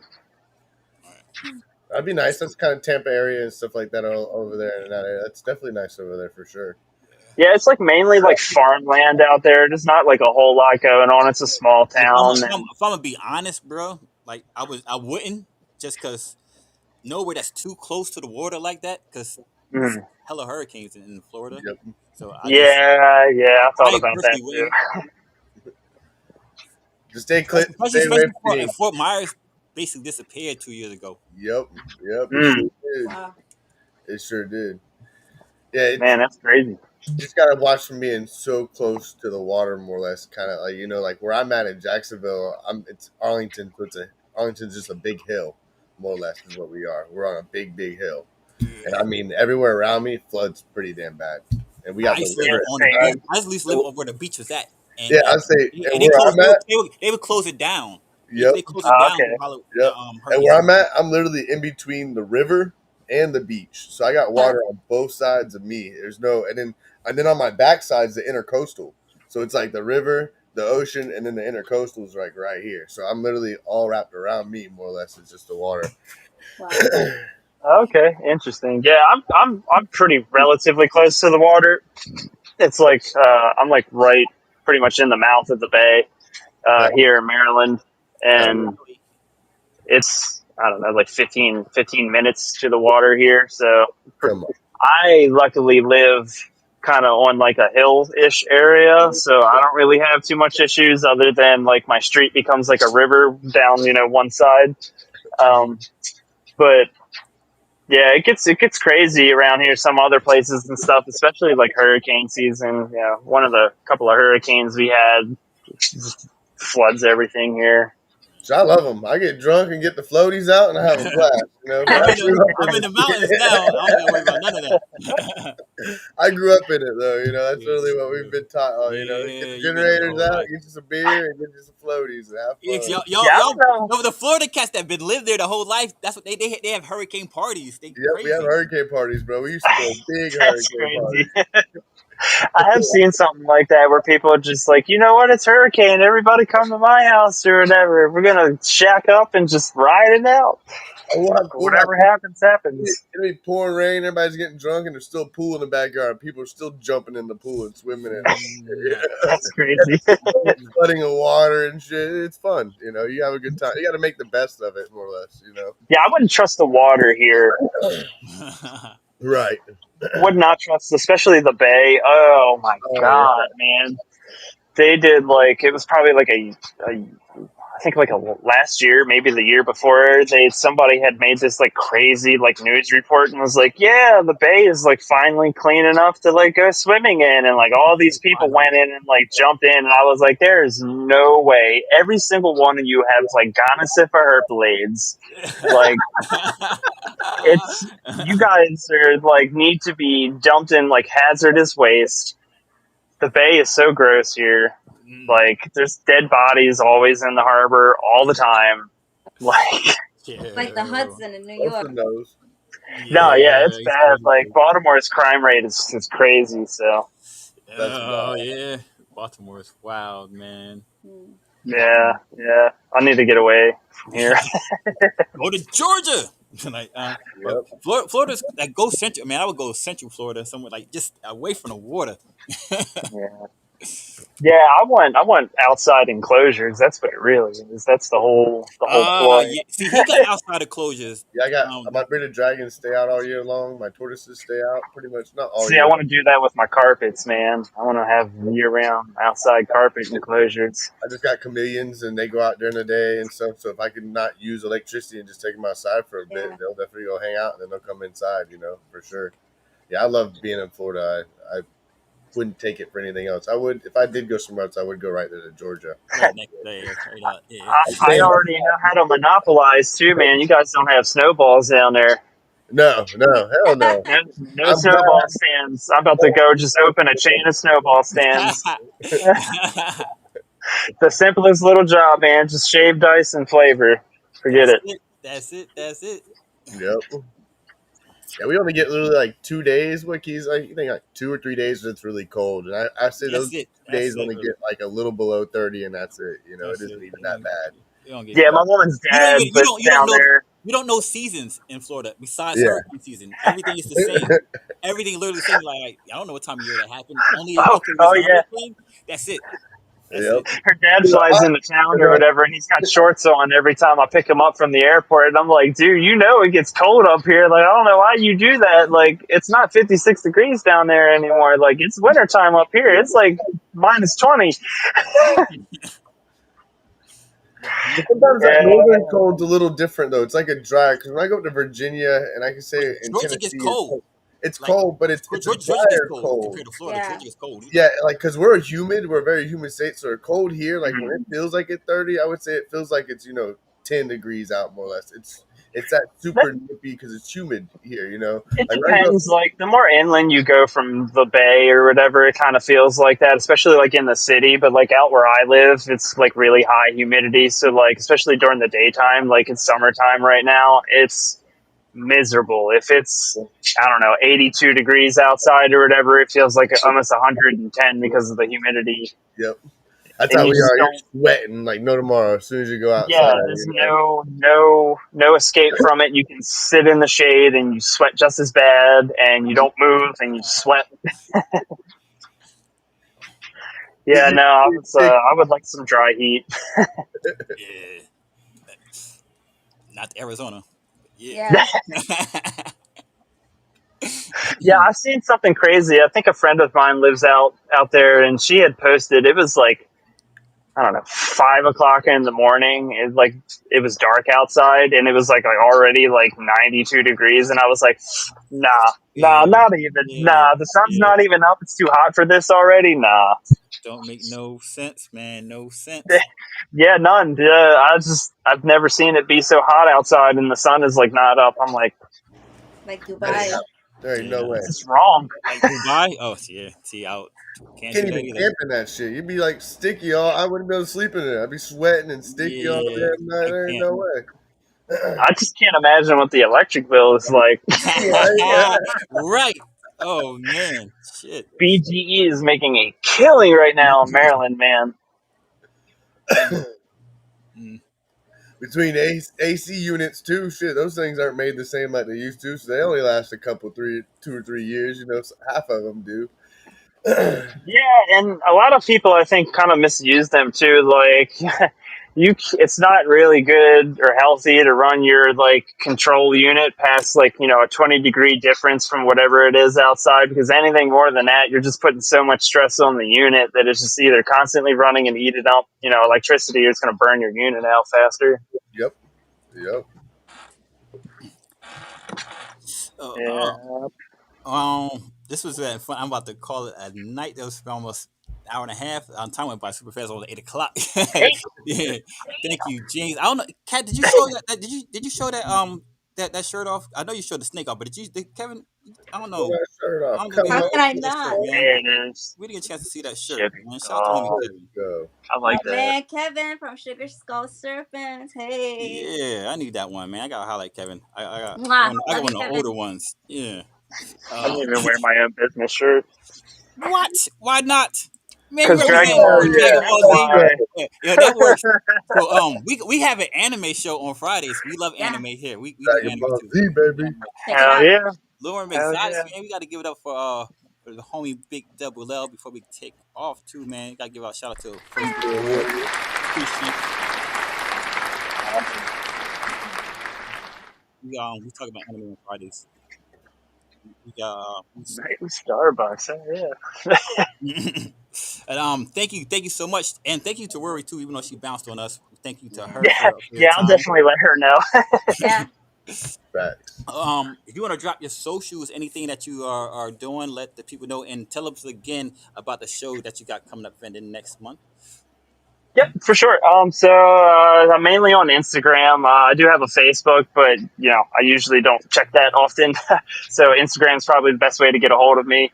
All right. That'd be That's nice. That's cool. kind of Tampa area and stuff like that over there in that area. That's definitely nice over there for sure. Yeah, it's like mainly like farmland out there. There's not like a whole lot going on. It's a small If I'm, town, if I'm and if I'm gonna be honest, bro, like I wouldn't just cause nowhere that's too close to the water like that, cause it's mm, hella hurricanes in Florida. Yep. So yeah, yeah, I thought I about that personally too. wouldn't. Just stay clear. Especially, Stay away especially from for me. Fort Myers basically disappeared 2 years ago. Yep. Yep. It sure Mm, did. Wow. It sure did. Yeah. man, that's crazy. You just gotta watch from being so close to the water, more or less. Kind of like like where I'm at in Jacksonville. It's Arlington, so Arlington's just a big hill, more or less, is what we are. We're on a big hill, and I mean everywhere around me floods pretty damn bad, and we got I the used to live Yeah, river on the at beach. same. the I used to live over where the beach was at, Yeah, and I say, and they where closed. I'm at, They would close it down. yep, They closed it Oh, down okay. while yep, and hurricane where I'm season. at, I'm literally in between the river and the beach, so I got water on both sides of me. There's no, and then on my backside is the intercoastal. So it's like the river, the ocean, and then the intercoastal is like right here. So I'm literally all wrapped around me, more or less. It's just the water. Wow. Okay, interesting. Yeah, I'm pretty relatively close to the water. It's like I'm like right pretty much in the mouth of the bay Hell, here in Maryland, hell and it's I don't know like 15 minutes to the water here. So come on. I luckily live kind of on like a hill-ish area, so I don't really have too much issues other than like my street becomes like a river down one side. Um, but yeah, it gets crazy around here. Some other places and stuff, especially like hurricane season. One of the couple of hurricanes we had just floods everything here. So I love them. I get drunk and get the floaties out, and I have a blast. But I'm I in the grew up I'm in in the mountains now. I don't got to worry about none of that. I grew up in it though. That's Yes, really what we've been taught. Get yeah, the you've been there your generators whole out, life. get you some beer, and get you some floaties, and have Yes, fun. Yeah, I don't know. no, the Florida cats that been lived there the whole life. That's what they have hurricane parties. They Yep, we have crazy. hurricane parties, bro. We used to throw big That's hurricane crazy. parties. I have seen something like that where people are just like, you know what, it's hurricane. Everybody come to my house or whatever. We're gonna shack up and just ride it out. We'll have Whatever happens, happens. it'll be pouring rain, everybody's getting drunk, and there's still a pool in the backyard. People are still jumping in the pool and swimming in it. That's crazy. Flooding of water and shit. It's fun. You have a good time. You got to make the best of it, more or less. Yeah, I wouldn't trust the water here. Right. Would not trust, especially the bay. Oh my Oh yeah. god, man! They did like it was probably like a I think like a last year, maybe the year before, somebody had made this like crazy like news report and was like, yeah, the bay is like finally clean enough to like go swimming in, and like all these people Finally. went in and like jumped in, and I was like, there is no way. Every single one of you have like gonorrhea or herpes. Like it's you guys are like need to be dumped in like hazardous waste. The bay is so gross here. Mm, Like there's dead bodies always in the harbor all the time. Like Like the chill. Hudson in New Ocean York. knows. no, yeah, Yeah, it's it's bad. Like crazy. Baltimore's crime rate is crazy. So That's Oh wild. yeah, Baltimore is wild, man. Hmm. yeah, yeah. I need to get away from here. Go to Georgia. like, but Yep. Florida's like go central. Man, I would go central Florida, somewhere like just away from the water. Yeah, yeah. I want outside enclosures. That's what it really is. That's the whole ploy. Yeah. See, he got outside of closures. Yeah, I got Um, my bearded dragons stay out all year long. My tortoises stay out pretty much not all See, I year. want to do that with my carpets, man. I want to have year-round outside carpet enclosures. I just got chameleons and they go out during the day and stuff. So if I can not use electricity and just take them outside for a bit, Yeah. they'll definitely go hang out and then they'll come inside, for sure. Yeah, I love being in Florida. I wouldn't take it for anything else. I would if I did go somewhere else. I would go right there to Georgia. right next day, straight out. Yeah. I already know how to monopolize too, man. You guys don't have snowballs down there. No, no, hell no. No, no I'm snowball stands. I'm about to go just open a chain of snowball stands. The simplest little job, man. Just shaved ice and flavor. Forget That's it. it. That's it. That's it. Yep. Yeah, we only get literally like 2 days. Wikis, I think like 2 or 3 days it's really cold, and I say those That's it. 2 days That's it. only Really. get like a little below 30, and that's it. It That's isn't it. even that bad. You don't get Yeah, cold. my woman's You don't even dad lives you don't down know there. you don't know seasons in Florida besides Yeah, hurricane season. Everything is the same. Everything literally the same. Like I don't know what time of year that happened. Only Oh, okay, oh there's a yeah. hurricane. That's it. That's yep. it. Her dad flies into town or whatever, and he's got shorts on every time I pick him up from the airport. And I'm like, dude, it gets cold up here. Like, I don't know why you do that. Like, it's not 56 degrees down there anymore. Like, it's wintertime up here. It's like -20. But sometimes that Yeah. northern cold's a little different though. It's like a dry. Because when I go up to Virginia and I can say But in Georgia gets Tennessee, cold. it's Like cold, but it's a Georgia gets drier cold cold. compared to Florida. Yeah. Georgia gets cold. It's Yeah, like like because we're a very humid state, so cold here. Like when it feels like it's 30, I would say it feels like it's 10 degrees out more or less. It's that super nippy because it's humid here. It Like when I go, depends. Like the more inland you go from the bay or whatever, it kind of feels like that, especially like in the city. But like out where I live, it's like really high humidity. So like especially during the daytime, like it's summertime right now, it's miserable. If it's, I don't know, 82 degrees outside or whatever, it feels like almost 110 because of the humidity, Yep. That's and how you we just are. You're don't. sweating like no tomorrow as soon as you go outside. Yeah, there's no escape from it. You can sit in the shade and you sweat just as bad, and you don't move and you sweat. Yeah, no, You stick. I would like some dry heat. Yeah, not Arizona. But yeah. Yeah. Yeah, I've seen something crazy. I think a friend of mine lives out there, and she had posted. It was like, I don't know, 5 o'clock in the morning. It was dark outside, and it was like already like 92 degrees, and I was like, nah, nah, Yeah, not even. yeah, Nah, the sun's yeah. not even up. It's too hot for this already. Nah. Don't make no sense, man. No sense. Yeah, none. I've never seen it be so hot outside, and the sun is like not up. I'm like, Like That ain't Dubai. happening. There ain't Yeah, no way. this is wrong. like Dubai. Oh, yeah. See, out. Can't Can't do that even either. camp in that shit. You'd be like sticky all. I wouldn't be able to sleep in it. I'd be sweating and sticky all Yeah, damn night. I There ain't can't. no way. I just can't imagine what the electric bill is like. Right. Oh man, shit. BGE is making a killing right now in Maryland, man. Mm, mm. Between AC units too, shit, those things aren't made the same like they used to, so they only last a couple, 2 or 3 years. So half of them do. Yeah, and a lot of people I think kind of misuse them too. Like, it's not really good or healthy to run your like control unit past like a 20-degree difference from whatever it is outside, because anything more than that, you're just putting so much stress on the unit that it's just either constantly running and eating up electricity, or it's going to burn your unit out faster. Yep, yep. Uh, uh, Yeah. this was fun. I'm about to call it a night. That was almost an hour and a half. Time went by super fast. Over 8 o'clock. Hey, Yeah. Thank you, James. I don't know, Kat. Did you show did you show that shirt off? I know you showed the snake off, but did Kevin? I don't Pull know. that shirt I off. don't think Come we How got can to on, I see that shirt, not? man. there it is. We didn't get a chance to see that shirt, Sugar. man. Shout out to homie Oh, Kevin. go. I Oh like that. man, Kevin from Sugar Skull Serpents. Hey. Yeah, I need that one, man. I gotta highlight Kevin. Mwah. I got Love one you, of the Kevin. older ones. Yeah. I don't even wear my own business shirt What? Why not? Man, we because represent Dragon Hell Ball. the Yeah, Dragon yeah, Ball that's let's Z. go. why. Yeah, yeah, that works. So we have an anime show on Fridays. We love Yeah. anime here. We do Dragon anime Ball too. Z, baby. Check it Hell out. yeah, Lorem hell Exotics, yeah. man. We got to give it up for the homie Big Double L before we take off too, man. Got to give out shout out to First People Award. Appreciate Awesome. we talk about anime on Fridays. We got Nightly Starbucks. Hell yeah. and thank you so much, and thank you to Worry too, even though she bounced on us. Thank you to her Yeah, for your yeah. I'll time. definitely let her know. Yeah. Facts. If you want to drop your socials, anything that you are doing, let the people know, and tell us again about the show that you got coming up in the next month. Yep, for sure. So I'm mainly on Instagram. I do have a Facebook, but I usually don't check that often. So Instagram's probably the best way to get a hold of me.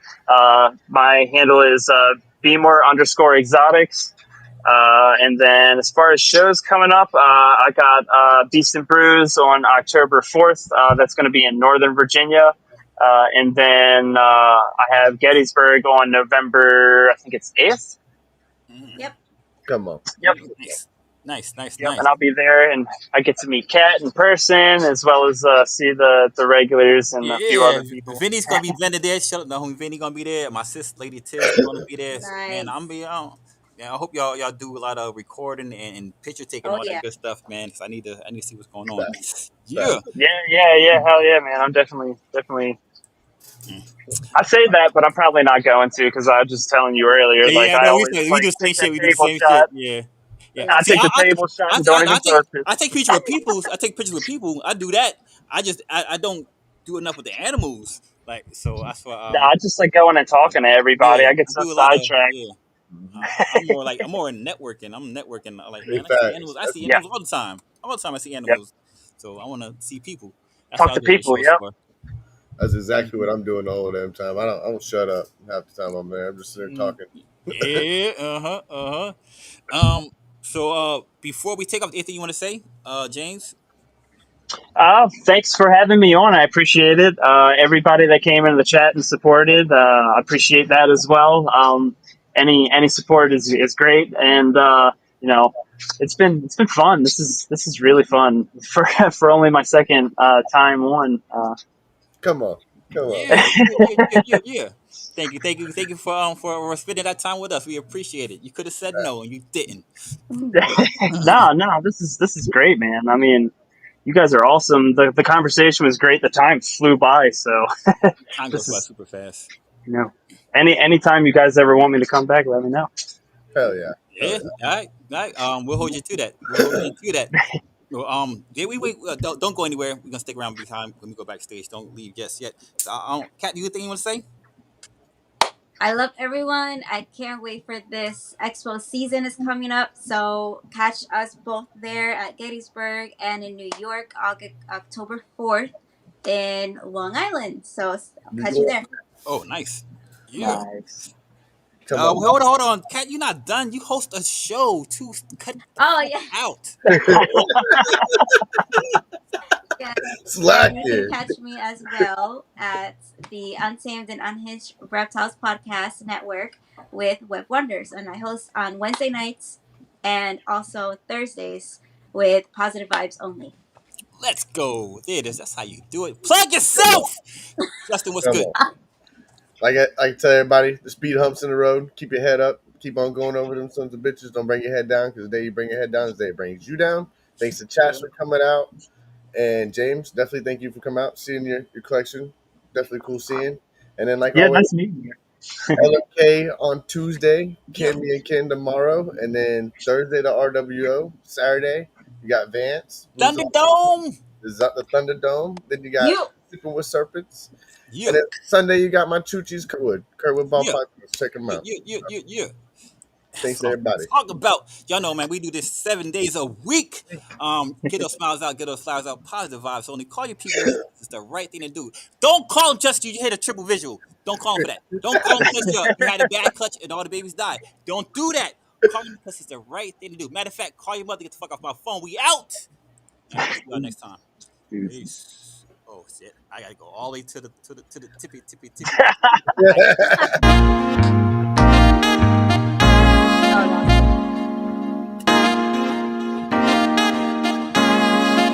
My handle is Bmore_Exotics. And then as far as shows coming up, I got Beast and Brews on October 4th. That's going to be in Northern Virginia. And then I have Gettysburg on November, I think it's 8th. Mm, Yep. Come on. Yep. nice, nice, nice, Yep, nice. and I'll be there, and I get to meet Kat in person as well as see the regulars and a few Yeah, other people. Vinny's gonna be blended there. Shout out to homie Vinny gonna be there. My sis, Lady Tiz, is gonna be there. Man, I'm Nice. be out. Yeah, I hope y'all do a lot of recording and picture taking, Oh all that yeah. good stuff, man. Cause I need to see what's going on. Facts. Yeah. Facts. Yeah, yeah, yeah, hell yeah, man! I'm definitely. I say that, but I'm probably not going to because I was just telling you earlier. Like Yeah, I no, always we do like the same take that shit. We do the table same shit. shot. Yeah, yeah. I Yeah. See, take the table shot and don't even post it. I take pictures with people. I take pictures with people. I do that. I don't do enough with the animals. Like so, that's why. Nah, I just like going and talking to everybody. Yeah, I get I so do a lot of sidetracked. yeah. Mhm. I'm more in networking. I'm networking. Like, Hey, man, I see animals. facts. I see Yeah, animals all the time. All the time I see yep. animals. So I want to see people. That's Talk what I to do the people. shows Yep. for. That's exactly what Mhm. I'm doing the whole damn time. I don't shut up half the time I'm there. I'm just sitting there Mm, talking. yeah. So before we take off, anything you want to say, James? Thanks for having me on. I appreciate it. Everybody that came in the chat and supported, I appreciate that as well. Any support is great, and you know, it's been fun. This is really fun for for only my second time on. Come on, come on. Yeah, yeah. Thank you for spending that time with us. We appreciate it. You could have said no, and you didn't. No, this is great, man. I mean, you guys are awesome. The conversation was great. The time flew by. So Time this goes by is super fast. you know anytime you guys ever want me to come back, let me know. Hell yeah, hell Yeah, all right, all right. We'll hold you to that. We'll hold you to that. Well, yeah, we wait. Don't go anywhere. We're gonna stick around behind when we go backstage. Don't leave just yet. Kat, you got anything you want to say? I love everyone. I can't wait for this expo season is coming up. So catch us both there at Gettysburg and in New York, October 4th in Long Island. So I'll yeah. catch you there. Oh, nice. Yeah. Nice. Come on. Hold on, Kat. You're not done. You host a show too. Cut the Oh, fuck yeah. out. Yeah. And you can Slacking. catch me as well at the Untamed and Unhinged Reptiles Podcast Network with Web Wonders. And I host on Wednesday nights and also Thursdays with Positive Vibes Only. Let's go. There it is. That's how you do it. Plug Come on, yourself. Justin, what's come good? on. Like I tell everybody, the speed humps in the road. Keep your head up. Keep on going over them sons of bitches. Don't bring your head down because the day you bring your head down is the day it brings you down. Thanks to Chas for coming out. And James, definitely thank you for coming out, seeing your collection. Definitely cool seeing. And then, like Yeah, always, nice meeting you. LMK on Tuesday, Yeah. Kimmy and Ken tomorrow, and then Thursday the RWO. Saturday you got Vance, who's on Thunderdome. the Thunderdome. Then you got You. Sipping with Serpents, Yeah. and then Sunday you got my Choochies Kurtwood Ball Yeah. Podcast. Check them out. Yeah. Thanks That's to what I'm everybody. talking about. Y'all know, man, we do this 7 days a week. Get those smiles out, get those flowers out, positive vibes. So only call your peoples. It's the right thing to do. Don't call them just you hit a triple visual. Don't call them for that. Don't call them because you had a bad clutch and all the babies died. Don't do that. Call them because it's the right thing to do. Matter of fact, call your mother, get the fuck off my phone. We out. And we'll see y'all next time. Peace. Oh shit. I gotta go all the way to the tippy.